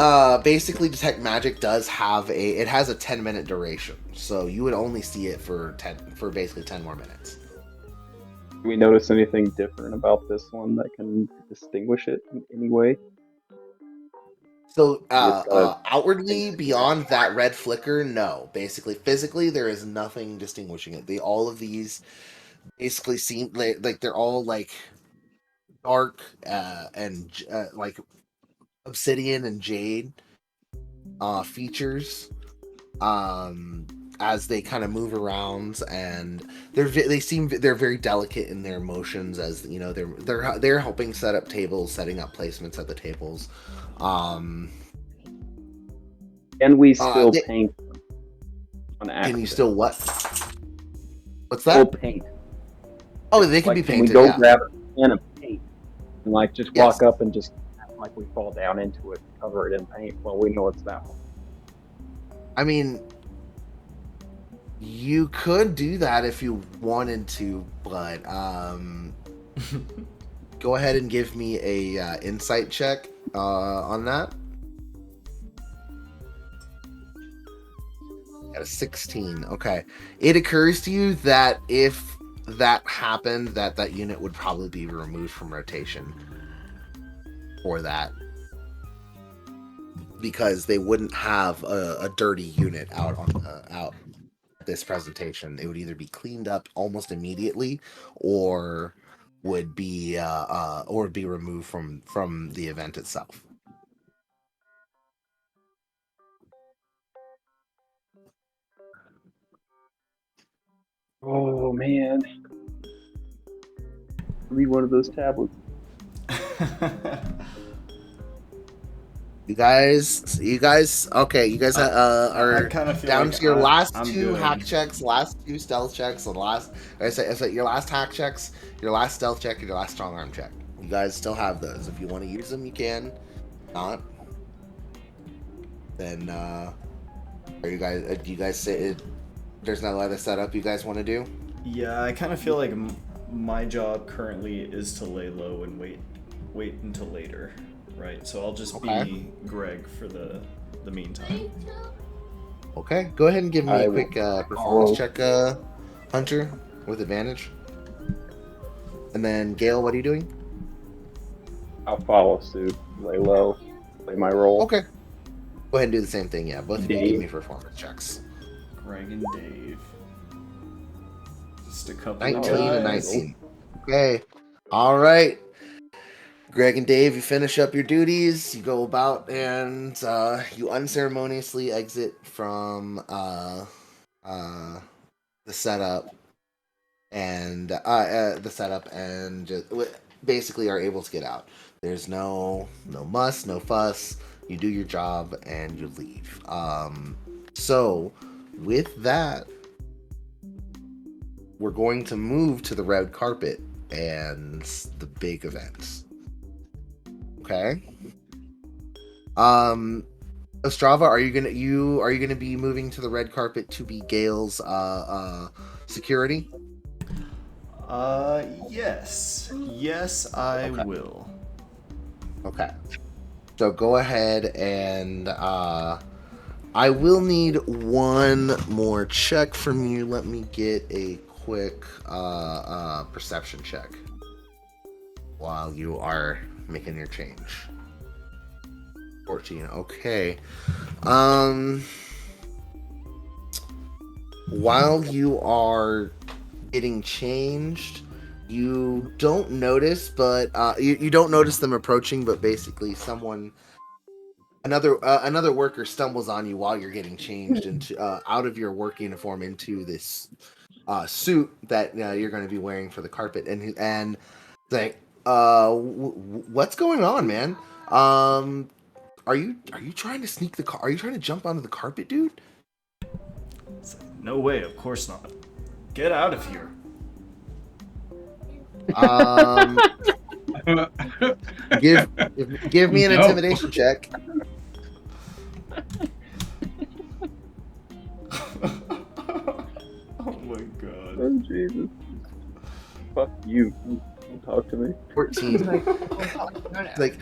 basically Detect Magic does have it has a 10-minute duration, so you would only see it for basically 10 more minutes. Do we notice anything different about this one that can distinguish it in any way? So outwardly, beyond that red flicker, no. Basically, physically, there is nothing distinguishing it. All of these basically seem like they're all like dark and like obsidian and jade features. As they kind of move around, and they're very delicate in their motions, as you know they're helping set up tables, setting up placements at the tables. Can we still paint on accident? Can you still what? What's that? Still paint. Oh, they can be painted. Can we go grab it? can of paint and like just Yes. walk up and just act like we fall down into it, cover it in paint. Well, we know it's that one. I mean, you could do that if you wanted to, but go ahead and give me a insight check on that. At a 16. Okay. It occurs to you that if that happened, that unit would probably be removed from rotation for that. Because they wouldn't have a dirty unit out at this presentation. It would either be cleaned up almost immediately or would be removed from the event itself. Oh man, read one of those tablets. You guys, okay. You guys are kinda feel down like to your last I'm two good. hack checks, last two stealth checks, and I said your last hack checks, your last stealth check, and your last strong arm check. You guys still have those. If you want to use them, you can. Not, then are you guys? Do you guys say there's no other setup you guys want to do? Yeah, I kind of feel like my job currently is to lay low and wait until later, right? So I'll just be Greg for the meantime. Okay, go ahead and give me I a will quick performance check, Hunter, with advantage. And then Gale, what are you doing? I'll follow suit, lay low, play my role. Okay. Go ahead and do the same thing. Yeah, both of you Dave. give me performance checks. Greg and Dave. Just a couple 19 of and guys. 19. Okay. All right. Greg and Dave, you finish up your duties. You go about and you unceremoniously exit from the setup and just basically are able to get out. There's no muss, no fuss. You do your job and you leave. So with that, we're going to move to the red carpet and the big events. Okay. Ostrava, are you gonna be moving to the red carpet to be Gale's security? Yes, I will. Okay. So go ahead and I will need one more check from you. Let me get a quick perception check while you are making your change. 14. Okay. While you are getting changed, you don't notice, but you don't notice them approaching, but basically another worker stumbles on you while you're getting changed into out of your work uniform into this suit that you're going to be wearing for the carpet, and like, what's going on, man? Are you trying to sneak the car? Are you trying to jump onto the carpet, dude? No way, of course not. Get out of here. Give me an intimidation check. Oh my god. Oh Jesus! Fuck you! Don't talk to me. 14. No. Like,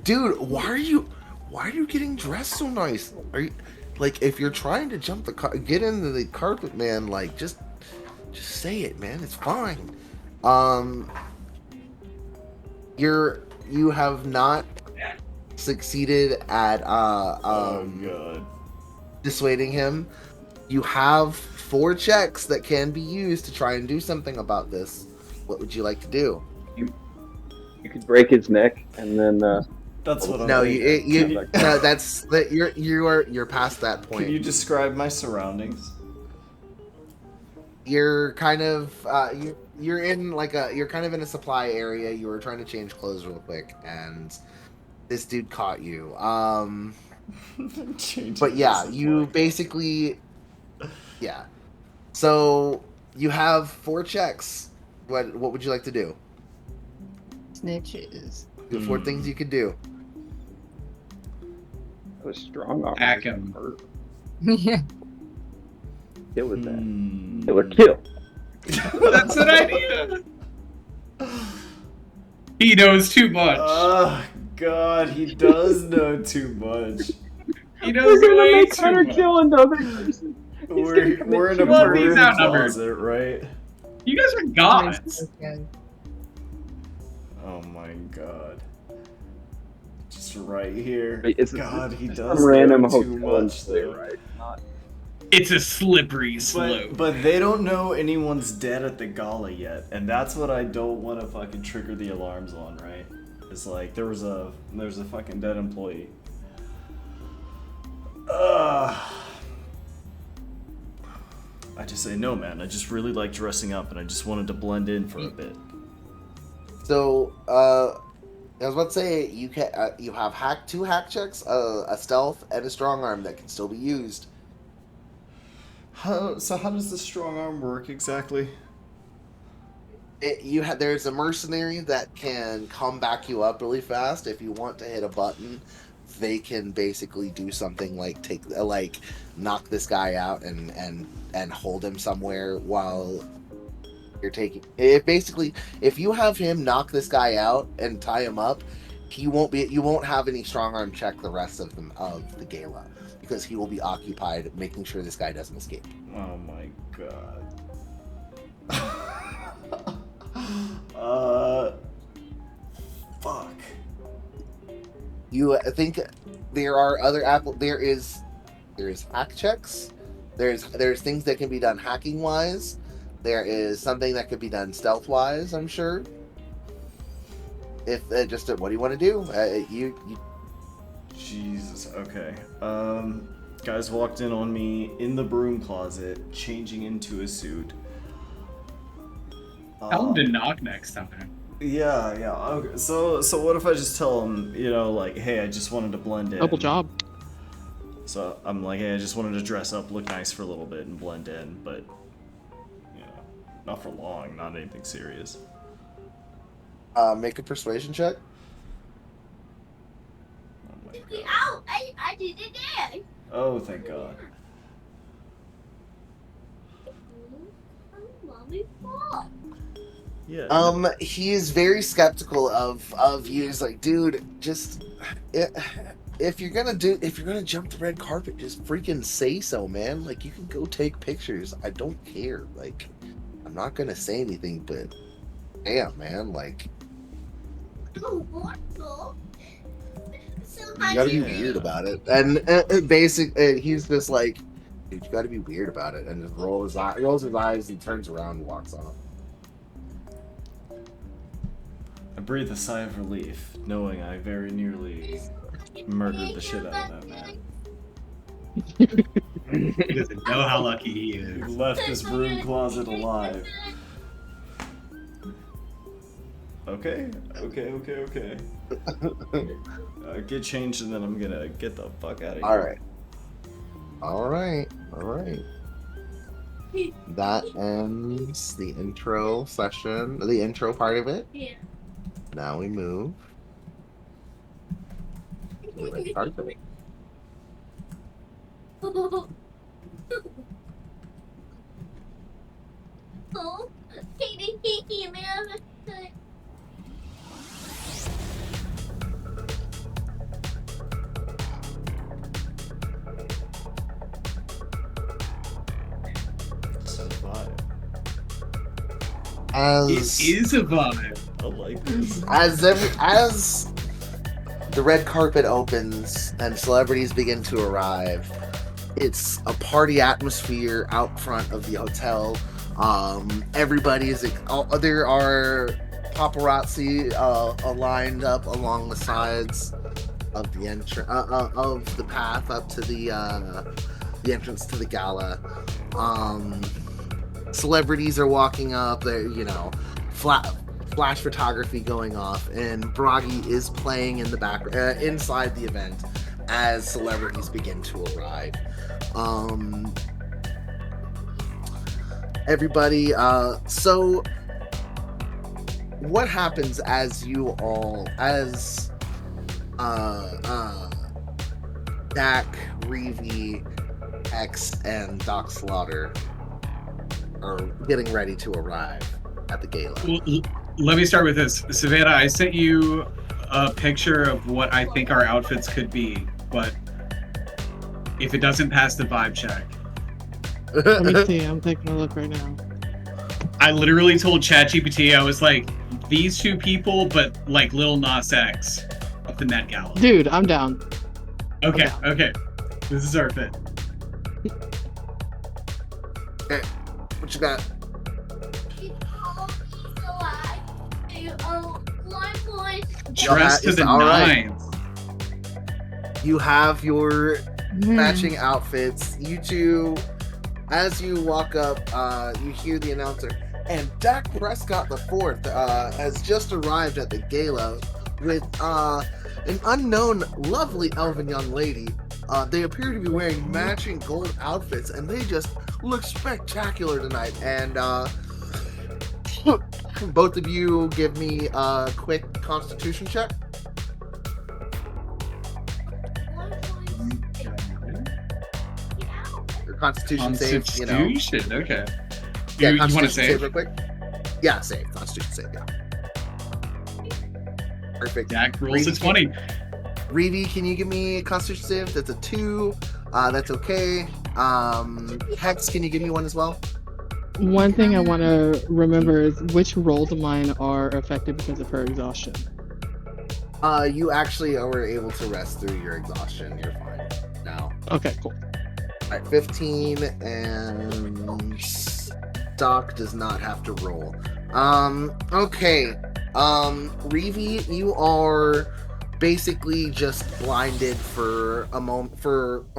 dude, why are you getting dressed so nice? Are you like, if you're trying to jump get into the carpet, man? Like, just say it, man. It's fine. You have not succeeded at Oh god. dissuading him. You have 4 checks that can be used to try and do something about this. What would you like to do? You could break his neck and then. That's what I'm No, thinking. no, that's that. You're past that point. Can you describe my surroundings? You're kind of you're in like you're kind of in a supply area. You were trying to change clothes real quick, and this dude caught you. But yeah, you basically, yeah. So you have 4 checks. What would you like to do? Snitches. The 4 things you can do. That was strong arm. Hack him. Yeah. Kill with that. Hmm. Killer kill. That's an idea. He knows too much. Oh God, he does know too much. He knows We're gonna way make too Hunter much. kill another person. We're in a Well, he's broom outnumbered. closet, right? You guys are gods. Okay. Oh my God. Just right here. Wait, it's God, he some does random know too hotel in much, Philly, though. right? Not It's a slippery slope. But they don't know anyone's dead at the gala yet, and that's what I don't want to fucking trigger the alarms on, right? It's like there's a fucking dead employee. I just say no, man. I just really like dressing up, and I just wanted to blend in for a bit. So, I was about to say you can you have two hack checks, a stealth, and a strong arm that can still be used. How does the strong arm work exactly? There's a mercenary that can come back you up really fast. If you want to hit a button, they can basically do something like knock this guy out and hold him somewhere while you're taking it. Basically, if you have him knock this guy out and tie him up, you won't have any strong arm check the rest of the gala, because he will be occupied making sure this guy doesn't escape. Oh my God. Fuck. You think there are other there is hack checks. There's things that can be done hacking wise. There is something that could be done stealth wise, I'm sure. If what do you want to do? You Jesus. Okay. Guys walked in on me in the broom closet, changing into a suit. Tell him to knock next time. Yeah. Okay. So what if I just tell him, like, hey, I just wanted to blend in. Double job. So I'm like, hey, I just wanted to dress up, look nice for a little bit, and blend in, but not for long, not anything serious. make a persuasion check. Oh my Get God. out! I did it there. Oh, thank God. Mommy, fuck. Yeah. He is very skeptical of you. He's like, dude, just if you're gonna jump the red carpet, just freaking say so, man. Like, you can go take pictures. I don't care. Like, I'm not gonna say anything, but damn, man, like, Oh, what the? So you gotta be Yeah. weird about it. And he's just like, dude, you gotta be weird about it, and just rolls his eyes and turns around and walks off. I breathe a sigh of relief, knowing I very nearly murdered the shit out of that man. He doesn't know how lucky he He is. left this broom closet alive. Okay. Get changed and then I'm gonna get the fuck out of here. All right. That ends the intro session, the intro part of it. Yeah. Now we move to the red carpet. Oh, Katie, man. It's a vibe. It As is a vibe. I like this. as the red carpet opens and celebrities begin to arrive, it's a party atmosphere out front of the hotel. Everybody is. There are paparazzi lined up along the sides of the of the path up to the entrance to the gala. Celebrities are walking up. There, flash photography going off, and Bragi is playing in the back inside the event as celebrities begin to arrive. Everybody, so what happens as you all, as Dak, Reeve, X, and Doc Slaughter are getting ready to arrive at the gala? Let me start with this. Savannah, I sent you a picture of what I think our outfits could be, but if it doesn't pass the vibe check, Let me see. I'm taking a look right now. I literally told ChatGPT, I was like, these two people, but like Lil Nas X of the Met Gala. Dude, I'm down. Okay, okay. This is our fit. Okay, what you got? Dressed to it's the all right. nines. You have your Hmm. matching outfits. You two, as you walk up, you hear the announcer, and Dak Prescott IV has just arrived at the gala with an unknown, lovely elven young lady. They appear to be wearing matching gold outfits, and they just look spectacular tonight. And both of you give me a quick Constitution check. Or Constitution save, you know. Constitution, okay. Yeah, You want to Constitution save? real quick? Yeah, save. Constitution save, yeah. Perfect. Dak rolls a Reeve, 20. Reeve, can you give me a Constitution save? That's a 2. That's okay. Hex, can you give me one as well? One thing I want to remember is which rolls of mine are affected because of her exhaustion. You actually were able to rest through your exhaustion. You're fine now. Okay, cool. Alright, 15, and Doc does not have to roll. Okay. Reeve, you are basically just blinded for a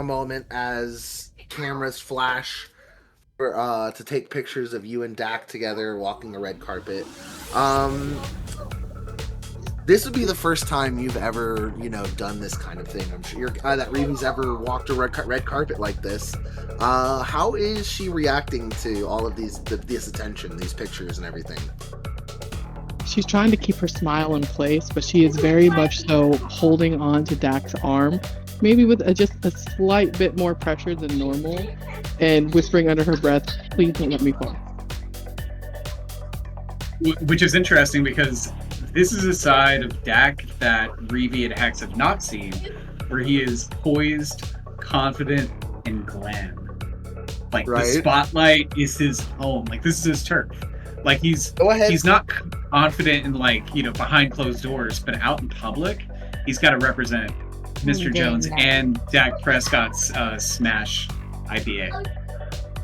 moment as cameras flash for to take pictures of you and Dak together walking the red carpet. This would be the first time you've ever, done this kind of thing. I'm sure that Reeve's ever walked a red carpet like this. How is she reacting to all of this attention, these pictures and everything? She's trying to keep her smile in place, but she is very much so holding on to Dak's arm, maybe with just a slight bit more pressure than normal, and whispering under her breath, "Please don't let me fall." Which is interesting because this is a side of Dak that Reeve and Hex have not seen, where he is poised, confident, and glam. Like Right. the spotlight is his home. Like this is his turf. Like Go ahead. he's not confident in behind closed doors, but out in public, he's got to represent Mr. Jones and Dak Prescott's Smash IPA.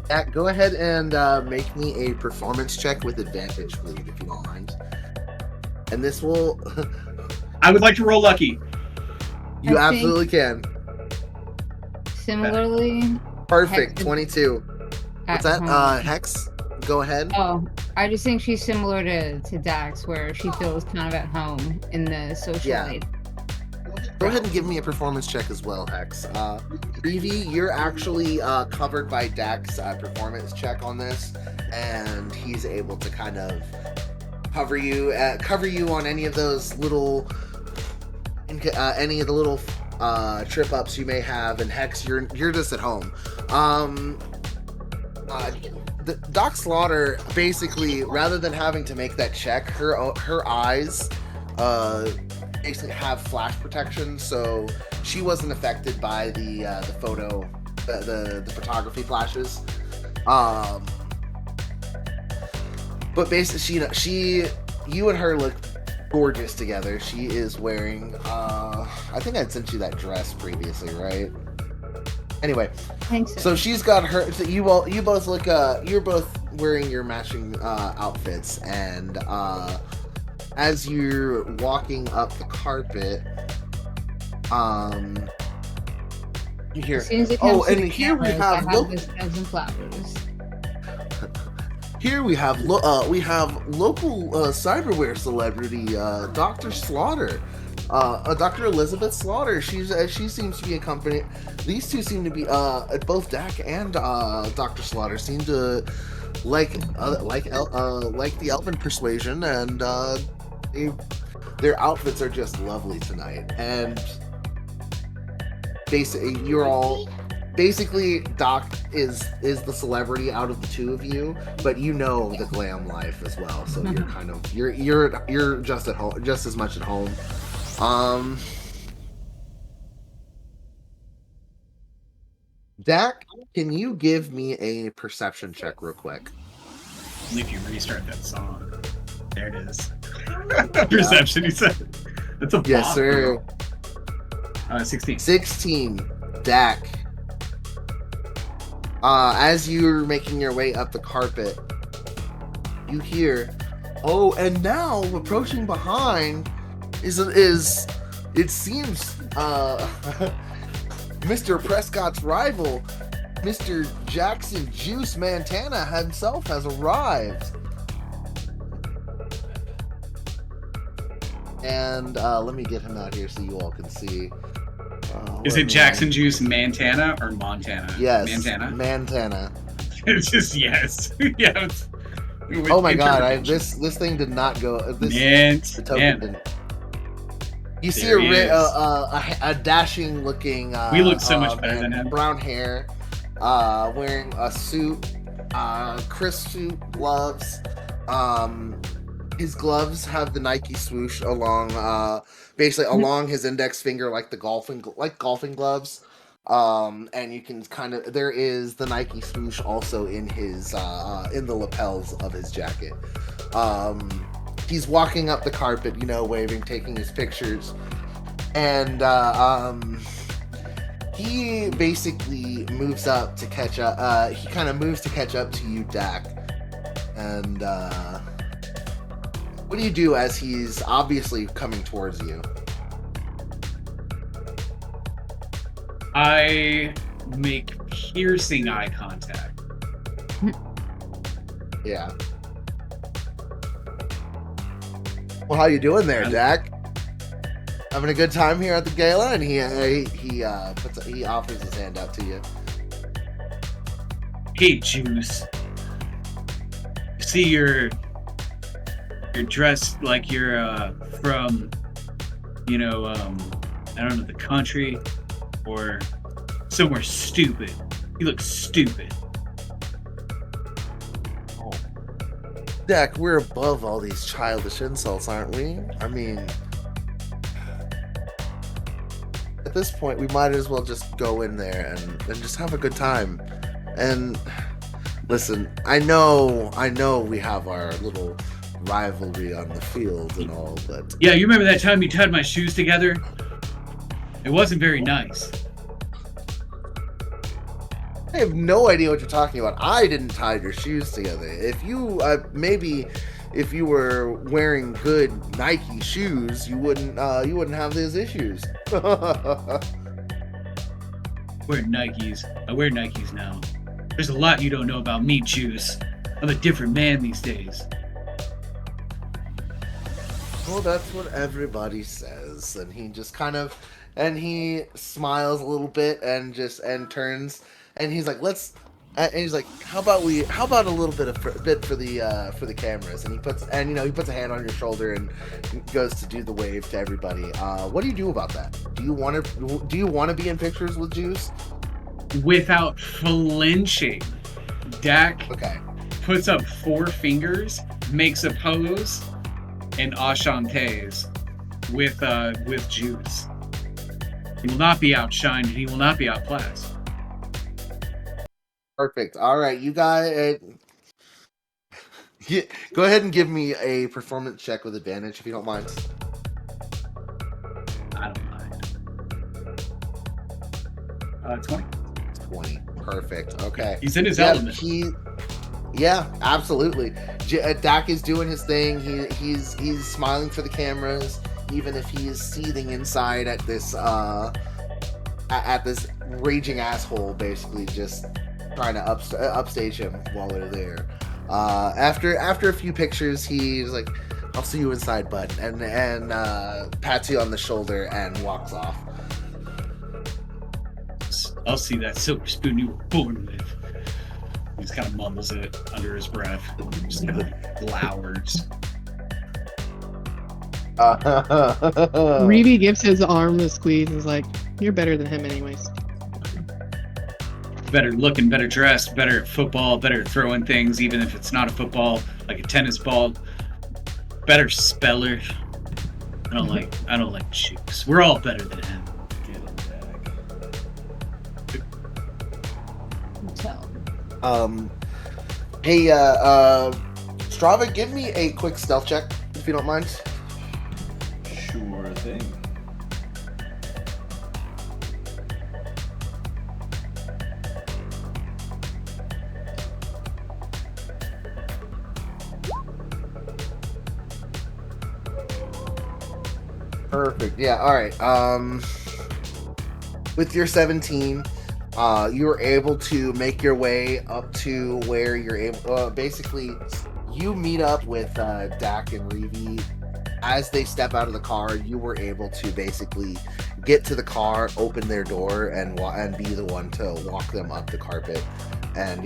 Dak, go ahead and make me a performance check with advantage, please, if you don't mind. And this will... I would like to roll lucky. You I think- absolutely can. Similarly, Perfect, Hex- 22. What's at that? home. Hex, go ahead. Oh, I just think she's similar to Dax, where she feels kind of at home in the social Yeah. light. Go ahead and give me a performance check as well, Hex. Reeve, you're actually covered by Dak's performance check on this, and he's able to kind of cover you on any of those little, any of the little trip ups you may have. And Hex, you're just at home. The Doc Slaughter, basically, rather than having to make that check, her eyes basically have flash protection, so she wasn't affected by the photo, the photography flashes. But basically, you and her look gorgeous together. She is wearing, I think I'd sent you that dress previously, right? Anyway, I think so. so she's got her. So you both look. You're both wearing your matching outfits, and as you're walking up the carpet, you hear. As soon as it comes Oh, to and the here we cameras, have I have this as in flowers. Here we have local cyberware celebrity Dr. Slaughter, Dr. Elizabeth Slaughter. She seems to be accompanied. These two seem to be both Dak and Dr. Slaughter seem to like the Elven Persuasion, and their outfits are just lovely tonight. And basically Doc is the celebrity out of the two of you, but you know the glam life as well, so you're kind of you're just at home, just as much at home. Dak, can you give me a perception check real quick? Only if you restart that song. There it is. Perception, he said. That's a Yes, bop, sir. bro. 16. 16. Dak. As you're making your way up the carpet, you hear, oh, and now approaching behind is it seems Mr. Prescott's rival, Mr. Jackson Juice Montana himself has arrived. And let me get him out here so you all can see. Is it Jackson Juice Montana or Montana? Yes. Montana. Montana. It's just yes. Yeah. Oh my god! This thing did not go. The token didn't. You see a dashing looking. We look so much better than him. Brown hair, wearing a suit, crisp suit, gloves. His gloves have the Nike swoosh along, basically along his index finger, like golfing gloves. And you can there is the Nike swoosh also in his in the lapels of his jacket. He's walking up the carpet, waving, taking his pictures, and he basically moves up to catch up. He kind of moves to catch up to you, Dak, and what do you do as he's obviously coming towards you? I make piercing eye contact. Yeah. Well, how you doing there, Dak? Having a good time here at the gala? And he offers his hand out to you. Hey, Juice. See, you're dressed like you're from, I don't know, the country or somewhere stupid. You look stupid. Oh. Dak, we're above all these childish insults, aren't we? I mean, at this point, we might as well just go in there and just have a good time. And listen, I know we have our little rivalry on the field and all, but yeah, you remember that time you tied my shoes together? It wasn't very nice. I have no idea what you're talking about. I didn't tie your shoes together. If you if you were wearing good Nike shoes, you wouldn't have these issues. Wear Nikes. I wear Nikes now. There's a lot you don't know about me, Juice. I'm a different man these days. Well, that's what everybody says. And he just he smiles a little bit and turns, and he's like, how about a little bit for the cameras? And he puts a hand on your shoulder and goes to do the wave to everybody. What do you do about that? Do you want to be in pictures with Juice? Without flinching, Dak puts up 4 fingers, makes a pose, and enchantes with Juice. He will not be outshined, and he will not be outclassed. Perfect. All right, you guys, go ahead and give me a performance check with advantage if you don't mind. I don't mind. 20. 20. Perfect. Okay. He's in his element. Yeah, absolutely. Dak is doing his thing. He's smiling for the cameras, even if he is seething inside at this raging asshole, basically just trying to upstage him while they're there. After a few pictures, he's like, "I'll see you inside, bud," and pats you on the shoulder and walks off. I'll see that silver spoon you were born with. He just kind of mumbles it under his breath. Just kind of glowers. Reedy gives his arm a squeeze and is like, "You're better than him, anyways." Better looking, better dressed, better at football, better at throwing things, even if it's not a football, like a tennis ball. Better speller. I don't like chicks. We're all better than him. Get him, Dak. Tell. Hey, Strava, give me a quick stealth check if you don't mind. Sure thing. Perfect. Yeah. All right. With your 17, you were able to make your way up to where you're able. Basically, you meet up with Dak and Reeve. As they step out of the car, you were able to basically get to the car, open their door, and be the one to walk them up the carpet. And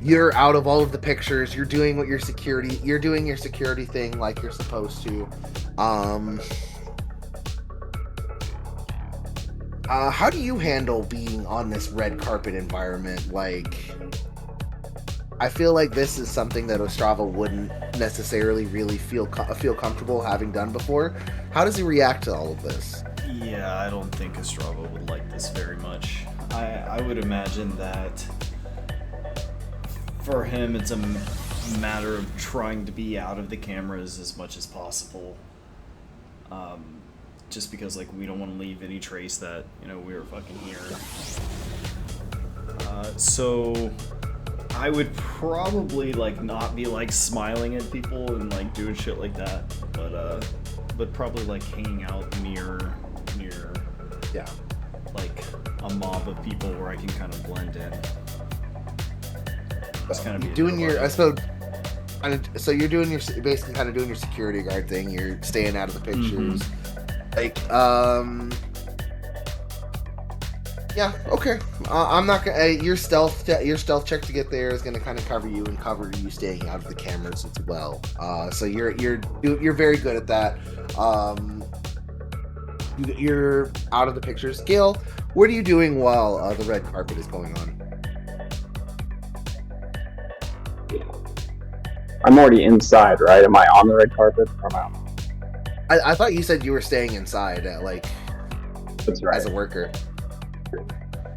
you're out of all of the pictures. You're doing your security thing like you're supposed to. How do you handle being on this red carpet environment? Like, I feel like this is something that Ostrava wouldn't necessarily really feel comfortable having done before. How does he react to all of this? Yeah, I don't think Ostrava would like this very much. I would imagine that for him it's a matter of trying to be out of the cameras as much as possible. Just because, like, we don't want to leave any trace that, we were fucking here. So I would probably, like, not be, like, smiling at people and, like, doing shit like that, but probably, like, hanging out near, Yeah. like, a mob of people where I can kind of blend in. It's kind of doing your, I suppose. So you're doing your, basically kind of doing your security guard thing. You're staying out of the pictures. Like, yeah, okay. I'm not gonna. Your stealth check to get there is gonna kind of cover you and cover you staying out of the cameras as well. So you're very good at that. You're out of the pictures. Gil, what are you doing while the red carpet is going on? I'm already inside, right? Am I on the red carpet or am I out? I thought you said you were staying inside, That's right. as a worker.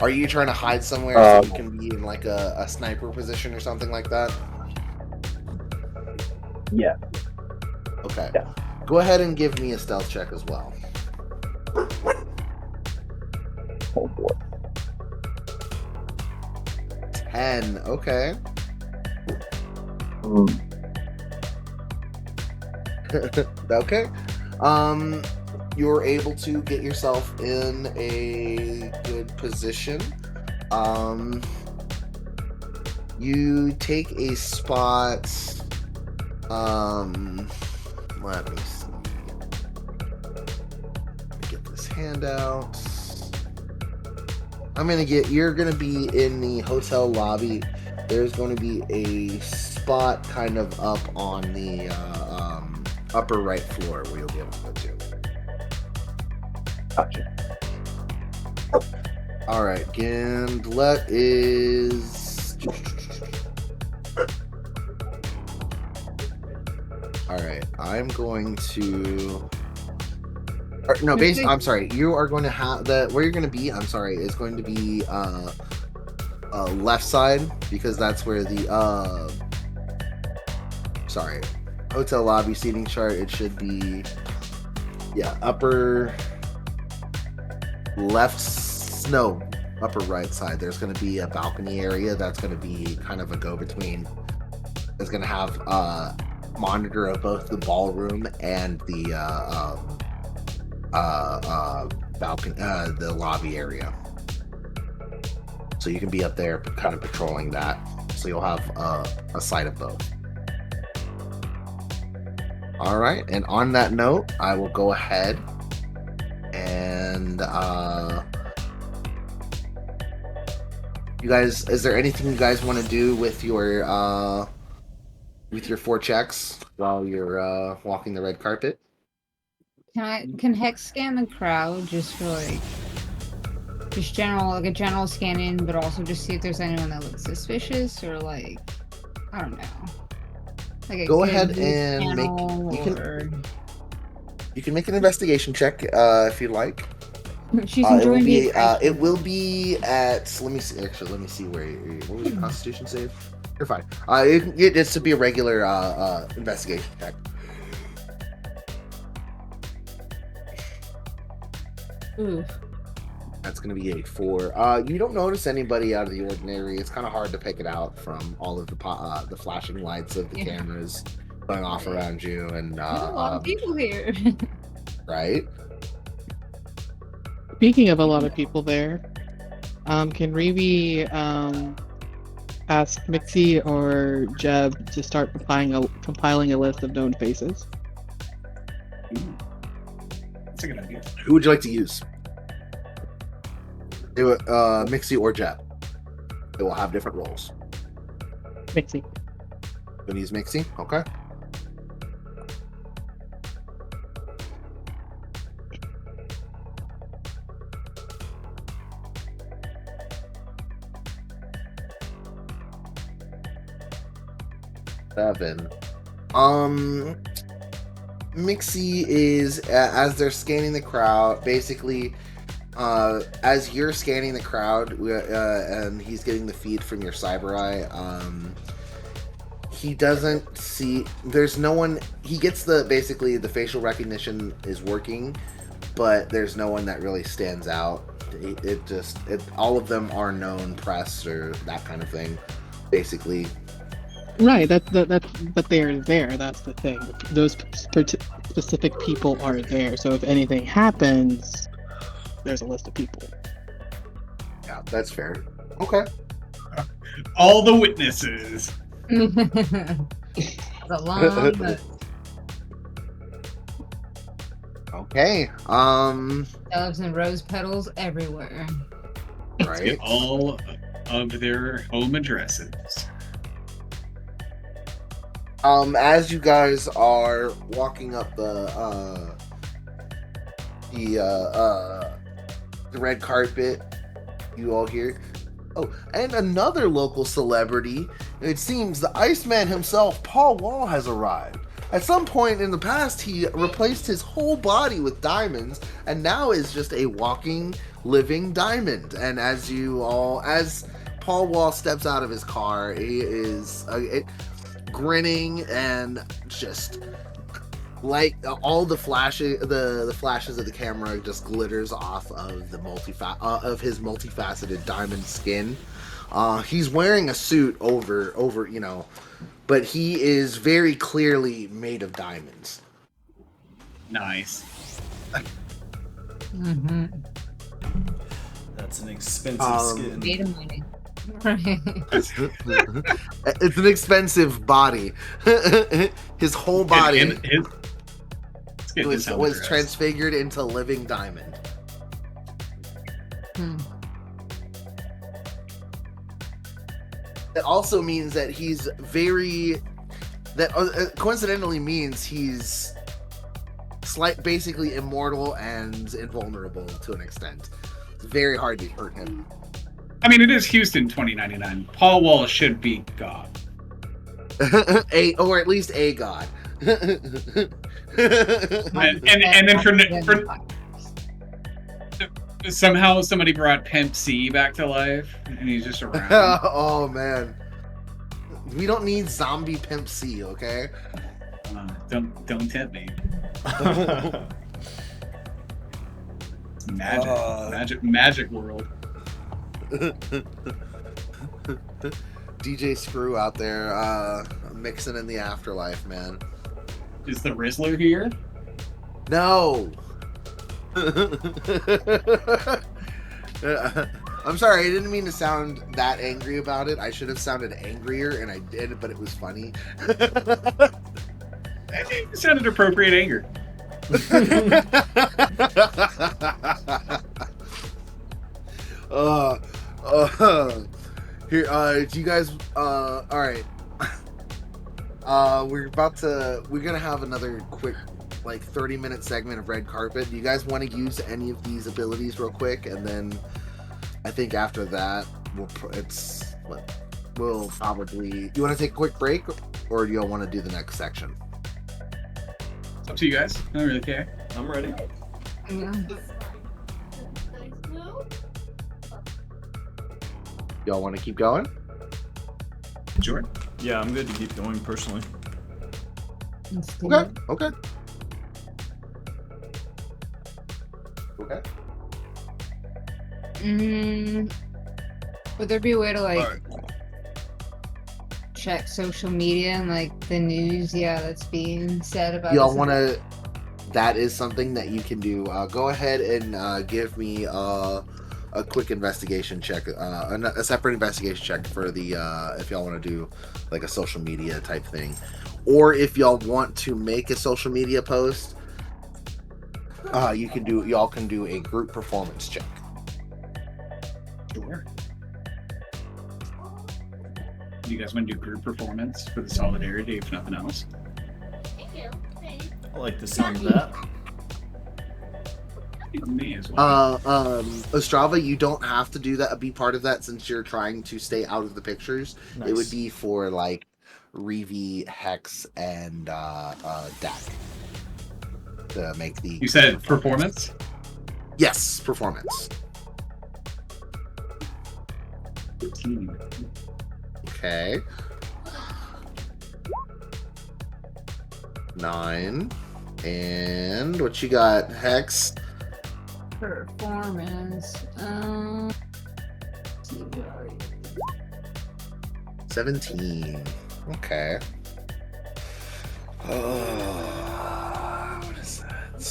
Are you trying to hide somewhere so you can be in like a sniper position or something like that? Yeah. Okay. Yeah. Go ahead and give me a stealth check as well. Oh boy. 10. Okay. Okay. You're able to get yourself in a good position. You take a spot. Let me see. Let me get this handout. You're gonna be in the hotel lobby. There's going to be a spot kind of up on the upper right floor where you'll be able to go to. Gotcha. All right, Gandlet is. All right, I'm going to. No, basically, I'm sorry. You are going to have where you're going to be. I'm sorry, is going to be left side because that's where the hotel lobby seating chart. It should be upper left, no, upper right side. There's going to be a balcony area that's going to be kind of a go-between. It's going to have a monitor of both the ballroom and the balcony, the lobby area. So you can be up there kind of patrolling that. So you'll have a sight of both. All right. And on that note, I will go ahead and You guys, is there anything you guys want to do with your 4 checks while you're walking the red carpet? Can Hex scan the crowd just for like just a general scanning, but also just see if there's anyone that looks suspicious or like I don't know. Like a Go good ahead news and make. channel You can make an investigation check if you'd like. She's It will enjoying be. being ice It will be at. Let me see. Actually, let me see where. What was your Constitution save? You're fine. It's to be a regular investigation check. Oof. That's going to be a 4. You don't notice anybody out of the ordinary. It's kind of hard to pick it out from all of the flashing lights of the cameras going off around you, and There's a lot of people here. right. Speaking of a lot of people there, can Reeve ask Mixie or Jeb to start compiling a list of known faces? That's a good idea. Who would you like to use? Mixie or Jeb. They will have different roles. Mixie. Gonna use Mixie. Okay. Seven. Mixie is as they're scanning the crowd. Basically, as you're scanning the crowd, and he's getting the feed from your cyber eye. He doesn't see. There's no one. He gets the facial recognition is working, but there's no one that really stands out. All of them are known press or that kind of thing, basically. Right, but they're there. That's the thing. Those specific people are there. So if anything happens, there's a list of people. Yeah, that's fair. Okay. All the witnesses. The long list. Okay. Doves and rose petals everywhere. Let's get Right. all of their home addresses. As you guys are walking up the red carpet, you all hear, oh, and another local celebrity. It seems the Iceman himself, Paul Wall, has arrived. At some point in the past, he replaced his whole body with diamonds, and now is just a walking, living diamond. And as Paul Wall steps out of his car, he is grinning and just like all the flashes of the camera just glitters off of the of his multifaceted diamond skin. He's wearing a suit over, but he is very clearly made of diamonds. Nice. Mm-hmm. That's an expensive skin. Made of money. Right. It's an expensive body. His whole body His skin is home was address. transfigured into living diamond. It also means that coincidentally means he's basically immortal and invulnerable to an extent. It's very hard to hurt him. I mean, it is Houston 2099. Paul Wall should be God. Or at least a god. And then for somehow somebody brought Pimp C back to life, and he's just around. Oh man, we don't need zombie Pimp C, okay? Don't tempt me. Magic world. DJ Screw out there, mixing in the afterlife, man. Is the Rizzler here? No. I'm sorry, I didn't mean to sound that angry about it. I should have sounded angrier, and I did, but it was funny. It sounded appropriate anger. Here, do you guys, all right. We're gonna have another quick, like 30-minute segment of red carpet. Do you guys want to use any of these abilities real quick? And then I think after that, we'll probably, you want to take a quick break, or do you all want to do the next section? It's up to you guys. I don't really care. I'm ready. Yeah. Y'all want to keep going? Sure. Yeah, I'm good to keep going personally. Let's do Okay. it. Okay. Okay. Would there be a way to like Alright. check social media and like the news? Yeah, that's being said about. Y'all this want event? to? That is something that you can do. Go ahead and give me a quick investigation check, a separate investigation check for the if y'all want to do like a social media type thing, or if y'all want to make a social media post, y'all can do a group performance check. Sure. Do you guys want to do group performance for the solidarity, if nothing else? I like the sound of that. Me as well. Ostrava, you don't have to do that, be part of that, since you're trying to stay out of the pictures. Nice. It would be for like Reeve, Hex, and Dak to make the. You said performance? Yes, performance. 15. Okay. 9. And what you got, Hex? Performance. 17. Okay. What is that?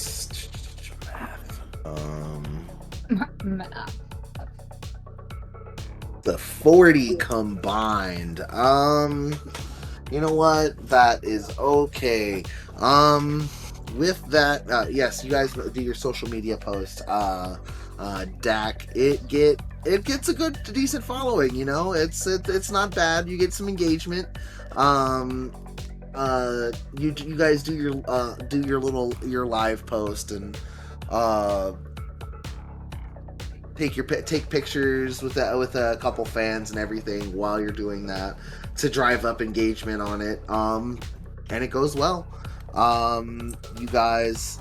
Math. The 40 combined. You know what? That is okay. With that, yes, you guys do your social media post. Dak, it gets a decent following. You know, it's not bad. You get some engagement. You guys do your live post and take pictures with a couple fans and everything while you're doing that to drive up engagement on it. And it goes well. You guys,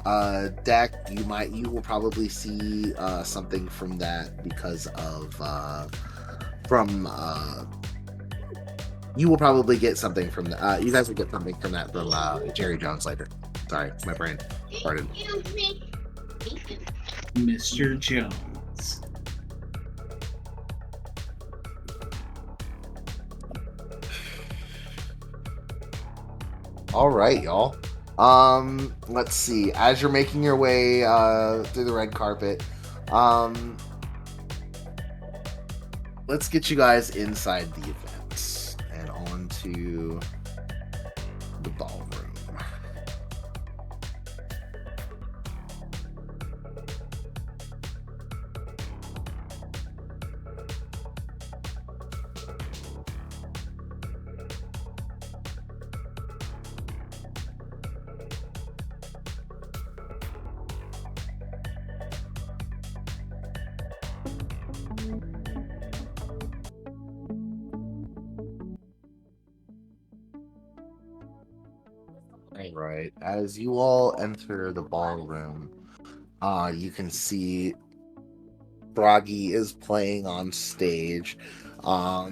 Dak, you will probably see something from that because of you will probably get something from that. You guys will get something from that little Jerry Jones later. Sorry, my brain farted. Mr. Jones. All right, y'all. Let's see. As you're making your way through the red carpet, let's get you guys inside the event and onto the ballroom. Right. As you all enter the ballroom, you can see Bragi is playing on stage at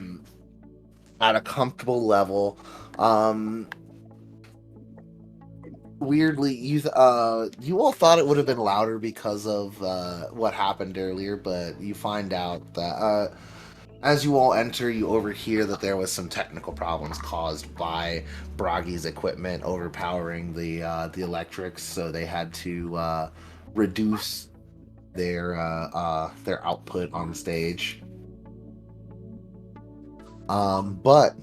a comfortable level. Weirdly, you all thought it would have been louder because of what happened earlier, but you find out that as you all enter, you overhear that there was some technical problems caused by Bragi's equipment overpowering the electrics, so they had to reduce their output on stage. But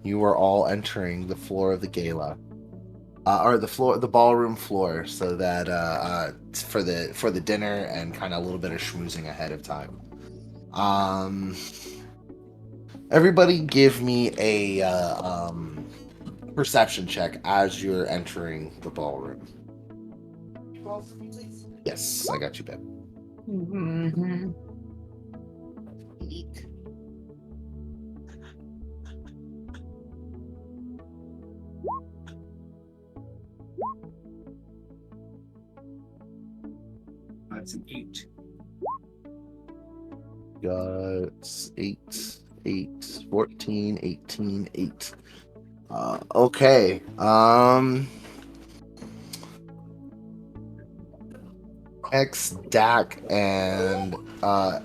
you are all entering the floor of the gala, or the ballroom floor, so that for the dinner and kind of a little bit of schmoozing ahead of time. Everybody, give me a perception check as you're entering the ballroom. Yes, I got you, babe. Mm-hmm. Eat. That's an 8. Got 8, 14, 18, 8. Okay. Hex, Dak, and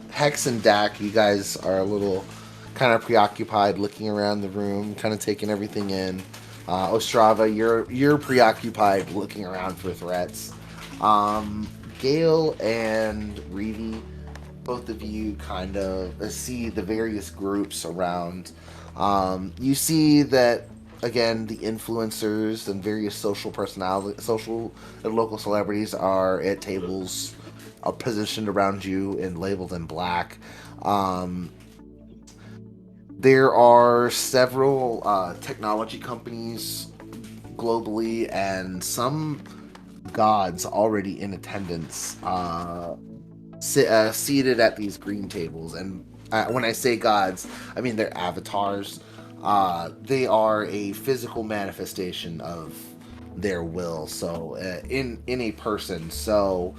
Hex and Dak, you guys are a little kind of preoccupied, looking around the room, kind of taking everything in. Ostrava, you're preoccupied, looking around for threats. Gale and Reevy, both of you kind of see the various groups around. You see that again, the influencers and various social and local celebrities are at tables positioned around you and labeled in black. There are several technology companies globally and some gods already in attendance seated at these green tables. And when I say gods, I mean they're avatars. They are a physical manifestation of their will, so in a person. So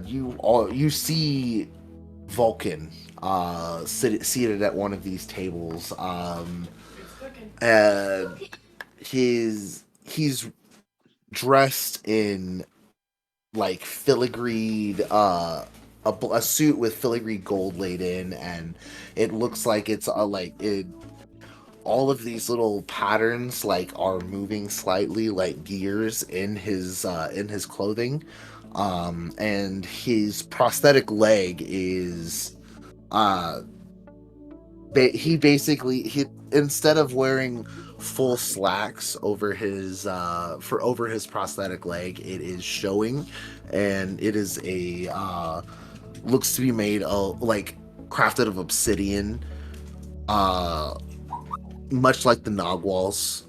you see Vulcan seated at one of these tables. He's dressed in like filigreed a suit with filigree gold laid in, and it looks like it's all of these little patterns like are moving slightly like gears in his clothing, and his prosthetic leg is he instead of wearing full slacks over his prosthetic leg, it is showing, and it is a looks to be made like crafted of obsidian, much like the Nogwals.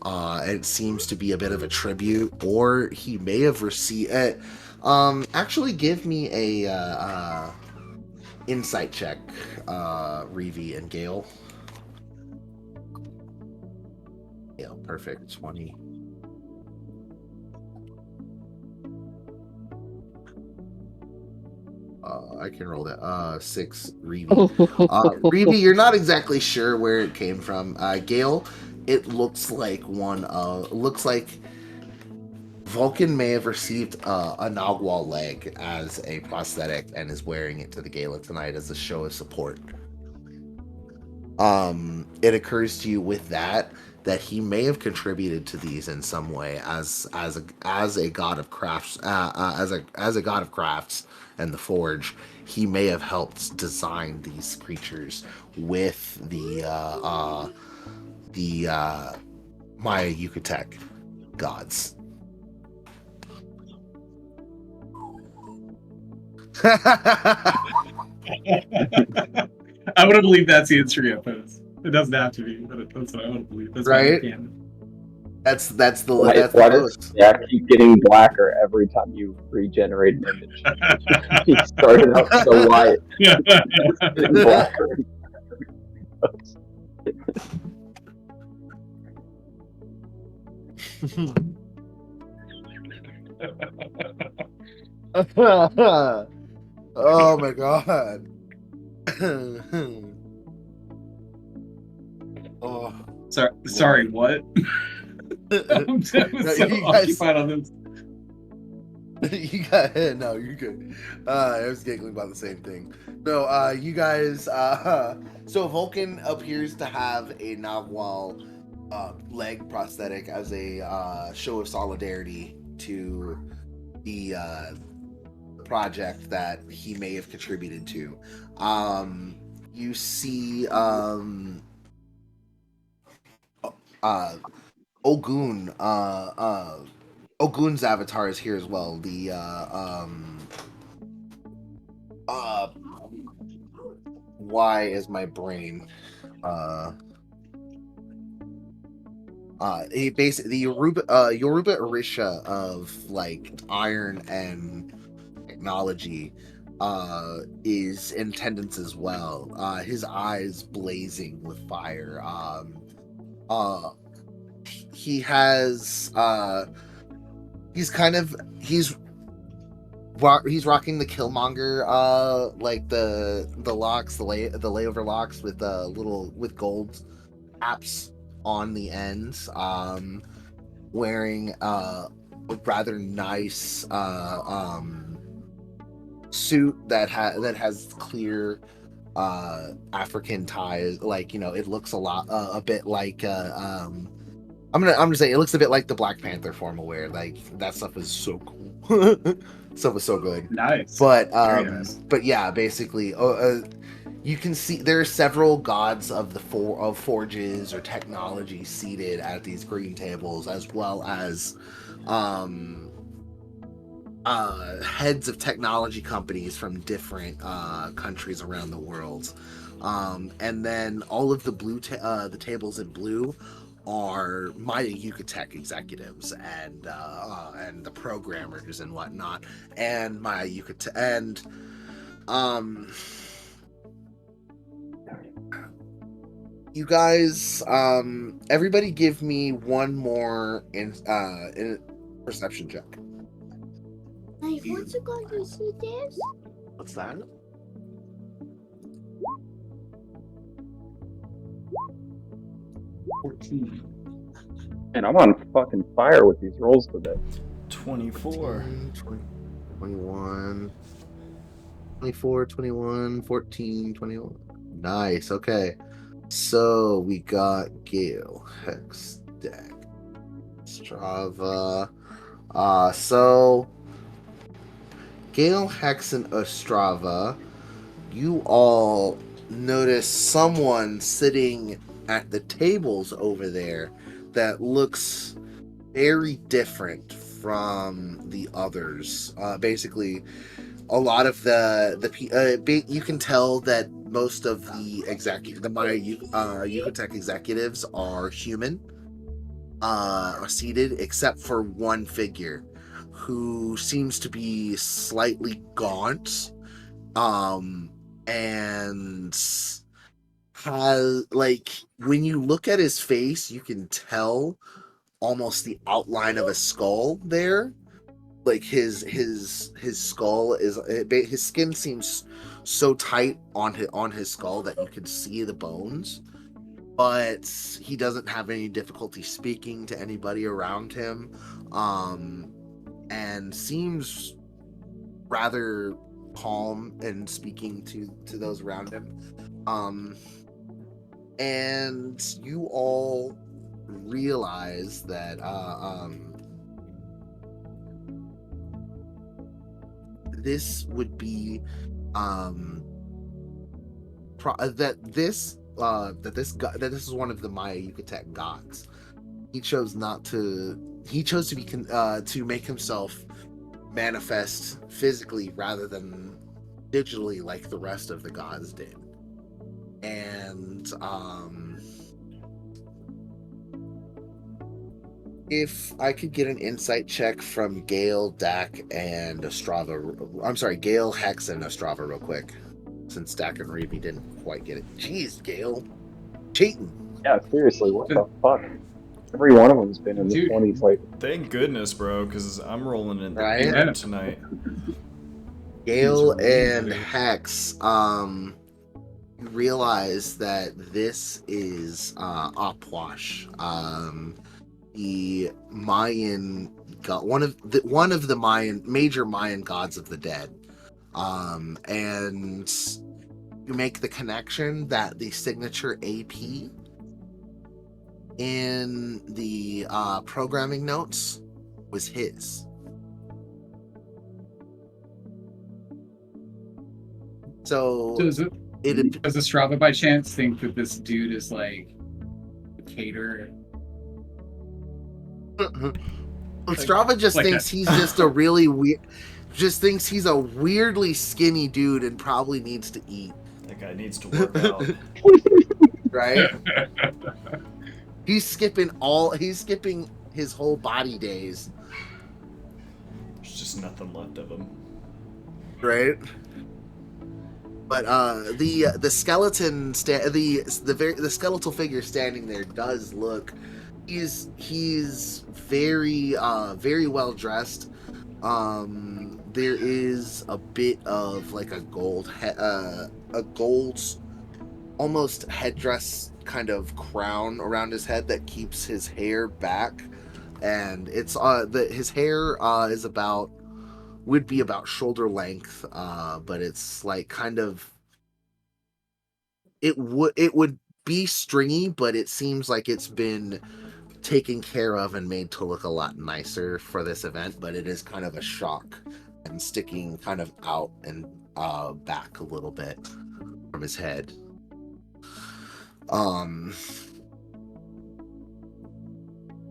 It seems to be a bit of a tribute, or he may have received it. Actually, give me a insight check, Reevy and Gale. Yeah, perfect. 20. I can roll that. 6, Reevy. Reevy, you're not exactly sure where it came from. Gale, it looks like Vulcan may have received a Nogwal leg as a prosthetic and is wearing it to the gala tonight as a show of support. It occurs to you with that he may have contributed to these in some way as a god of crafts, as a god of crafts and the forge. He may have helped design these creatures with the Maya Yucatec gods. I would have believed that's the Instagram post. It doesn't have to be, but that's what I would have believed. That's right. That's the why does keep getting blacker every time you regenerate an image? He started out so white. Getting blacker. Oh my god. Oh. Sorry, what? I'm so occupied on this. No, you're good. I was giggling about the same thing. No, you guys. So Vulcan appears to have a Nogwal leg prosthetic as a show of solidarity to the project that he may have contributed to. You see Ogun, Ogun's avatar is here as well. The why is my brain he basically the Yoruba Orisha of like iron and technology is in attendance as well. His eyes blazing with fire. He has he's rocking the Killmonger like the locks, the layover locks with with gold caps on the ends, wearing a rather nice suit that has clear African ties. Like, it looks a bit like I'm gonna say it looks a bit like the Black Panther formal wear. Like, that stuff is so cool. Stuff was so good. Nice. But Very nice. but yeah, basically, you can see there are several gods of forges or technology seated at these green tables, as well as heads of technology companies from different countries around the world. And then all of the the tables in blue are Maya Yucatec executives and the programmers and whatnot, and Maya Yucatec and you guys, everybody give me one more in perception check. Like, what's it going to see this? What's that? And I'm on fucking fire with these rolls today. 24. 21, 24, 21, 14, 21. Nice. Okay. So we got Gale, Hex, Deck, Strava. So Gale, Hex, and Ostrava, you all notice someone sitting at the tables over there that looks very different from the others. Basically, a lot of you can tell that most of the Maya Yucatec executives are human, are seated, except for one figure who seems to be slightly gaunt, and has, like, when you look at his face, you can tell almost the outline of a skull there. Like, his skull is, his skin seems so tight on his skull that you can see the bones, but he doesn't have any difficulty speaking to anybody around him, and seems rather calm in speaking to those around him. And you all realize that this would be that this is one of the Maya Yucatec gods. He chose to make himself manifest physically rather than digitally like the rest of the gods did. And if I could get an insight check from Gale, Dak, and Ostrava. I'm sorry, Gale, Hex, and Ostrava real quick, since Dak and Reeve didn't quite get it. Jeez, Gale. Cheating. Yeah, seriously, what the fuck? Every one of them's been in the Dude. 20s, like... Thank goodness, bro, because I'm rolling in the Right? deep tonight. Gale He's really and good. Hex, you realize that this is Apwash, the Mayan god, one of the major Mayan gods of the dead, and you make the connection that the signature AP in the programming notes was his. So Does it Ostrava by chance think that this dude is like a caterer? Strava just like thinks a- he's just a really weird, just thinks he's a weirdly skinny dude and probably needs to eat. That guy needs to work out. right? He's skipping his whole body days, There's just nothing left of him. right? But the skeleton the skeletal figure standing there does look, he's very very well dressed. There is a bit of like a gold almost headdress kind of crown around his head that keeps his hair back, and it's his hair would be about shoulder length, but it's like kind of, it would be stringy, but it seems like it's been taken care of and made to look a lot nicer for this event, but it is kind of a shock and sticking kind of out and back a little bit from his head.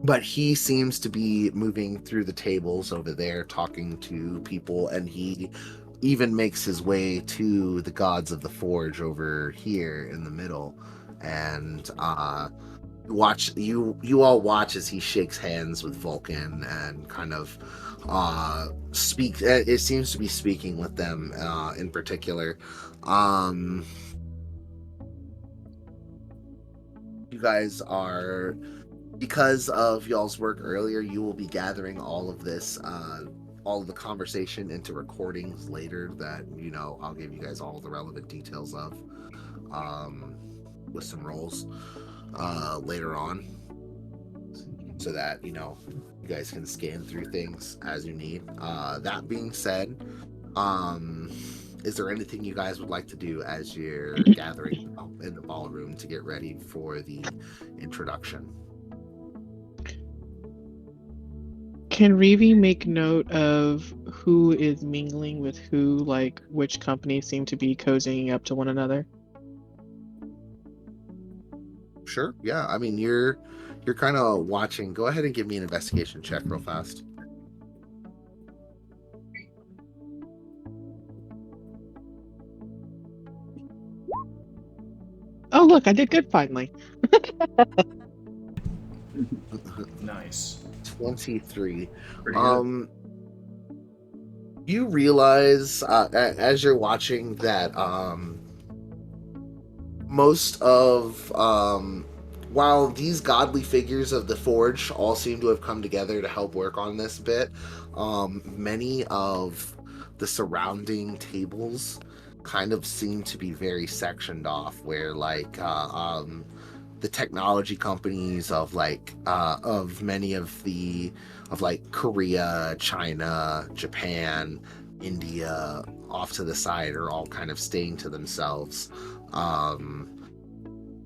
But he seems to be moving through the tables over there, talking to people, and he even makes his way to the gods of the forge over here in the middle. And you all watch as he shakes hands with Vulcan and kind of speak. It seems to be speaking with them in particular. You guys are, because of y'all's work earlier, you will be gathering all of this, all of the conversation into recordings later that, I'll give you guys all the relevant details of, with some roles, later on, so that, you guys can scan through things as you need. That being said, is there anything you guys would like to do as you're gathering in the ballroom to get ready for the introduction? Can Reeve make note of who is mingling with who, like which companies seem to be cozying up to one another? Sure. Yeah. I mean, you're kind of watching. Go ahead and give me an investigation check real fast. Oh, look, I did good finally. Nice. 23. Pretty good. You realize as you're watching that most of while these godly figures of the forge all seem to have come together to help work on this bit, many of the surrounding tables kind of seem to be very sectioned off, where like the technology companies of many of Korea, China, Japan, India off to the side are all kind of staying to themselves.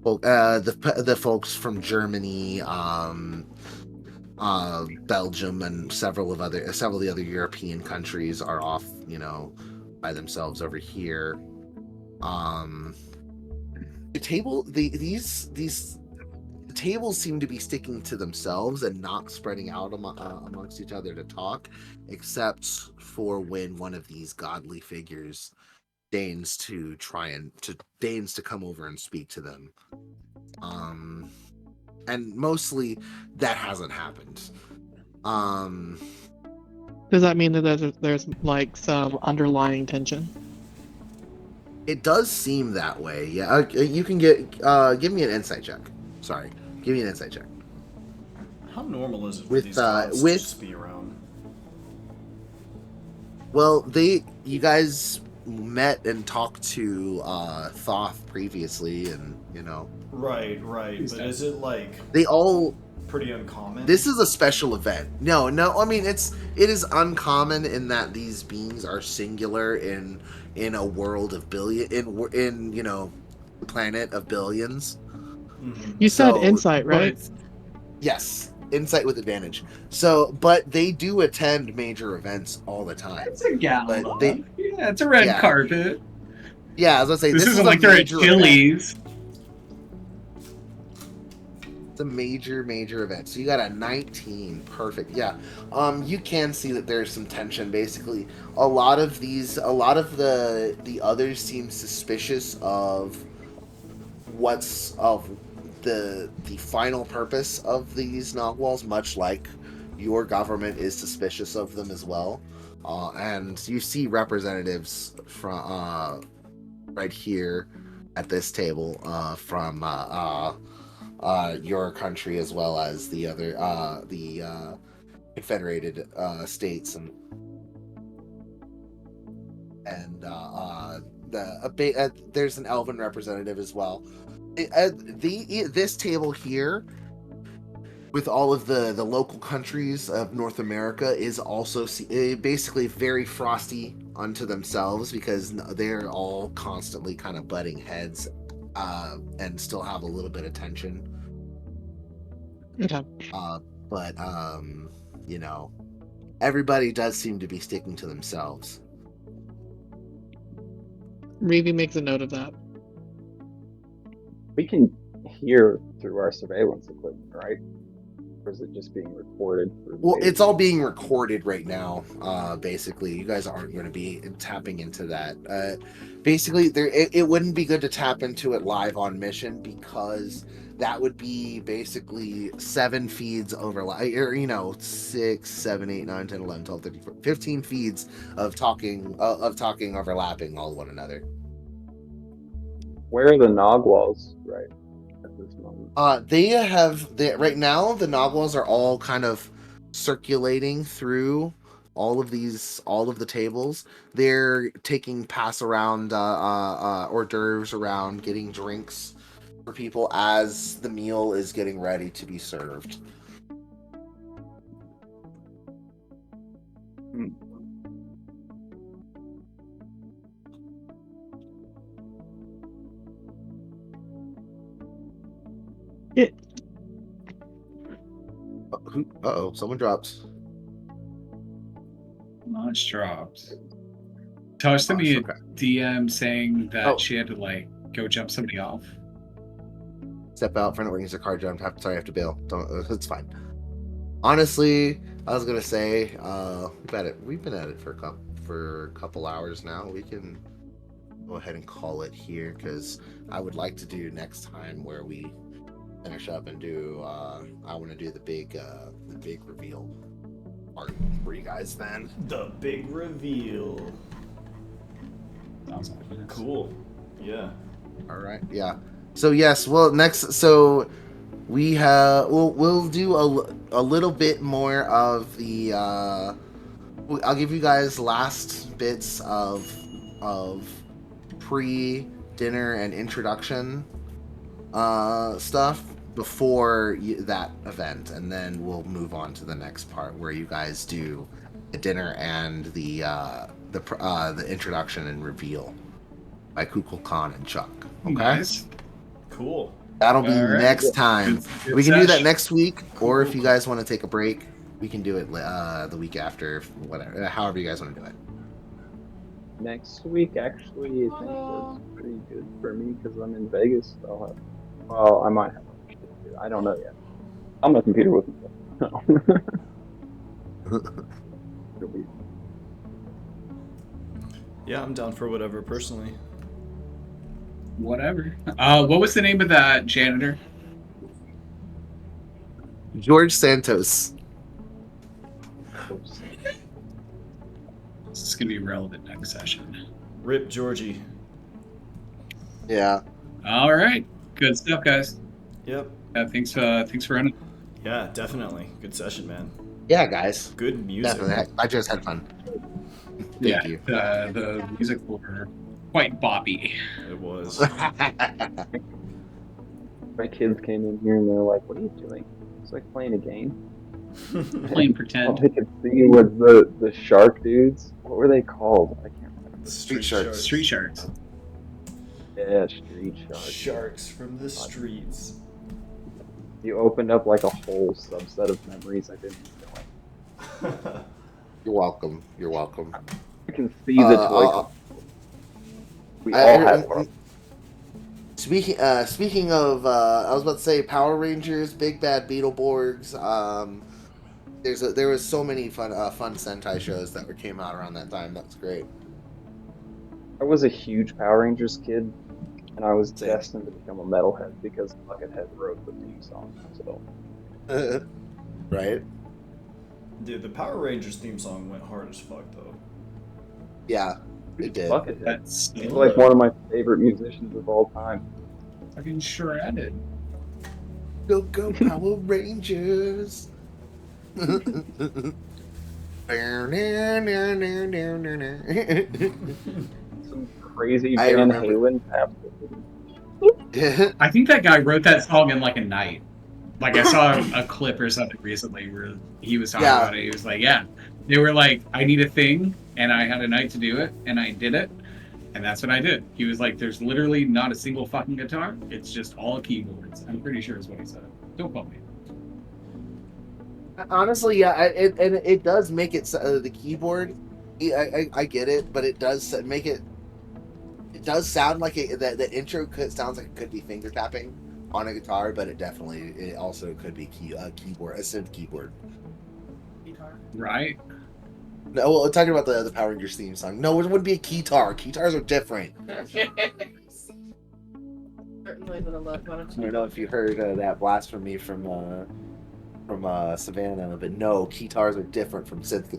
The folks from Germany, Belgium, and several of the other European countries are off, by themselves over here. The tables seem to be sticking to themselves and not spreading out amongst each other to talk, except for when one of these godly figures deigns to come over and speak to them. And mostly that hasn't happened. Does that mean that there's like some underlying tension? It does seem that way. Yeah. You can give me an insight check. Sorry. Give me an insight check. How normal is it for these gods to just be around? Well, you guys met and talked to Thoth previously, and Right. But is it like they all pretty uncommon? This is a special event. No. I mean, it is uncommon in that these beings are singular in a world of billion in the planet of billions. Mm-hmm. You said insight, right? Yes, insight with advantage. So, but they do attend major events all the time. It's a gala. But Yeah, it's a red carpet. Yeah, I was gonna say This is isn't a like they're at major Chili's. event. It's a major event. So you got a 19. Perfect. Yeah. You can see that there's some tension. Basically, a lot of the others seem suspicious of the final purpose of these Nogwals, much like your government is suspicious of them as well. And you see representatives from right here at this table from your country as well as the other the Confederated States and there's an Elven representative as well. This table here with all of the local countries of North America is also basically very frosty unto themselves because they're all constantly kind of butting heads and still have a little bit of tension. Okay. But you know, everybody does seem to be sticking to themselves. Reeve makes a note of that. We can hear through our surveillance equipment, right? Or is it just being recorded? Well, it's all being recorded right now. Basically, you guys aren't going to be tapping into that. Basically, it wouldn't be good to tap into it live on mission because that would be basically 7 feeds overlap, or 6, 7, 8, 9, 10, 11, 12, 13, 14, 15 feeds of talking overlapping all one another. Where are the Nogwals right at this moment? Right now the Nogwals are all kind of circulating through all of the tables. They're taking pass around hors d'oeuvres around, getting drinks for people as the meal is getting ready to be served. Uh-oh, someone drops. Launch drops. Tosh sent me a DM saying that she had to go jump somebody off. Step out, friend working your car jump. Sorry, I have to bail. It's fine. Honestly, I was gonna say, we've been at it for a couple hours now. We can go ahead and call it here because I would like to do next time where we finish up and do. I want to do the big reveal part for you guys. Then the big reveal. Sounds cool. Yeah. All right. Yeah. So yes, well we'll do a little bit more of the I'll give you guys last bits of pre-dinner and introduction stuff before that event, and then we'll move on to the next part where you guys do the dinner and the introduction and reveal by Kukul Khan and Chuck. Okay. Nice. Cool. That'll be next time. We can do that next week, or if you Cool. guys want to take a break, we can do it the week after, whatever, however you guys want to do it. Next week, actually, I think was pretty good for me because I'm in Vegas. So I might have. I don't know yet. I'm my computer with me. Yeah, I'm down for whatever personally. Whatever. What was the name of that janitor? George Santos. This is gonna be relevant next session. Rip Georgie. Yeah. All right. Good stuff, guys. Yep. Thanks for running. Yeah, definitely. Good session, man. Yeah, guys. Good music. Definitely. I just had fun. Thank you. The music were quite boppy. It was. My kids came in here and they're like, "What are you doing?" It's like playing a game. Playing All pretend. I could see was the shark dudes. What were they called? I can't remember. Street Sharks. Street Sharks. Yeah, street sharks. Sharks from the streets. You opened up like a whole subset of memories I didn't know. You're welcome. You're welcome. You can see the toy. We all have one. Speaking of, I was about to say Power Rangers, Big Bad Beetleborgs. There was so many fun Sentai shows that came out around that time. That's great. I was a huge Power Rangers kid. and I was Same. destined to become a metalhead because Buckethead wrote the theme song. So Right? Dude, the Power Rangers theme song went hard as fuck though. Yeah, it did. Buckethead, That's he's like one of my favorite musicians of all time. fucking shredded. Go go Power Rangers. Some crazy I Van remember. Halen tap. I think that guy wrote that song in like a night. Like I saw a clip or something recently where he was talking Yeah. about it. He was like, "Yeah, they were like, I need a thing, and I had a night to do it, and I did it, and that's what I did." He was like, "There's literally not a single fucking guitar. It's just all keyboards." I'm pretty sure is what he said. Don't quote me. Honestly, yeah, it does make it the keyboard. I get it, but it does make it. It does sound like the intro sounds like it could be finger tapping on a guitar, but it also could be keyboard, a synth keyboard. Right? No, well, talking about the Power Rangers theme song. No, it wouldn't be a keytar. Keytars are different. Certainly would have loved one of I don't know if you heard that blasphemy from Savannah, but no, keytars are different from synth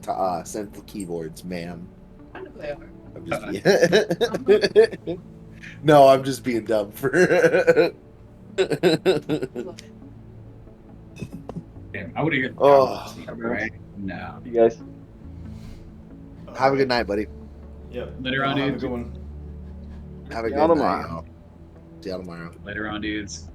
keyboards, ma'am. Kind of they are. I'm just being... No, I'm just being dumb for. Damn, I would have. Oh. Right? No. You guys, Have a good night, buddy. Yep. Later on, Have a dude. good one. Have a See good y'all night. tomorrow. Y'all. See y'all tomorrow. Later on, dudes.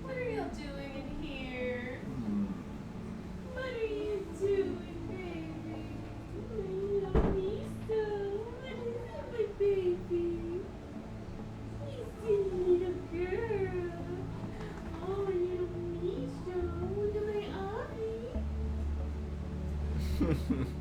What are you doing in here? What are you doing, baby? Little Miso. What is it, my baby? Sweet little girl. Oh, little Miso. Look at my Abby.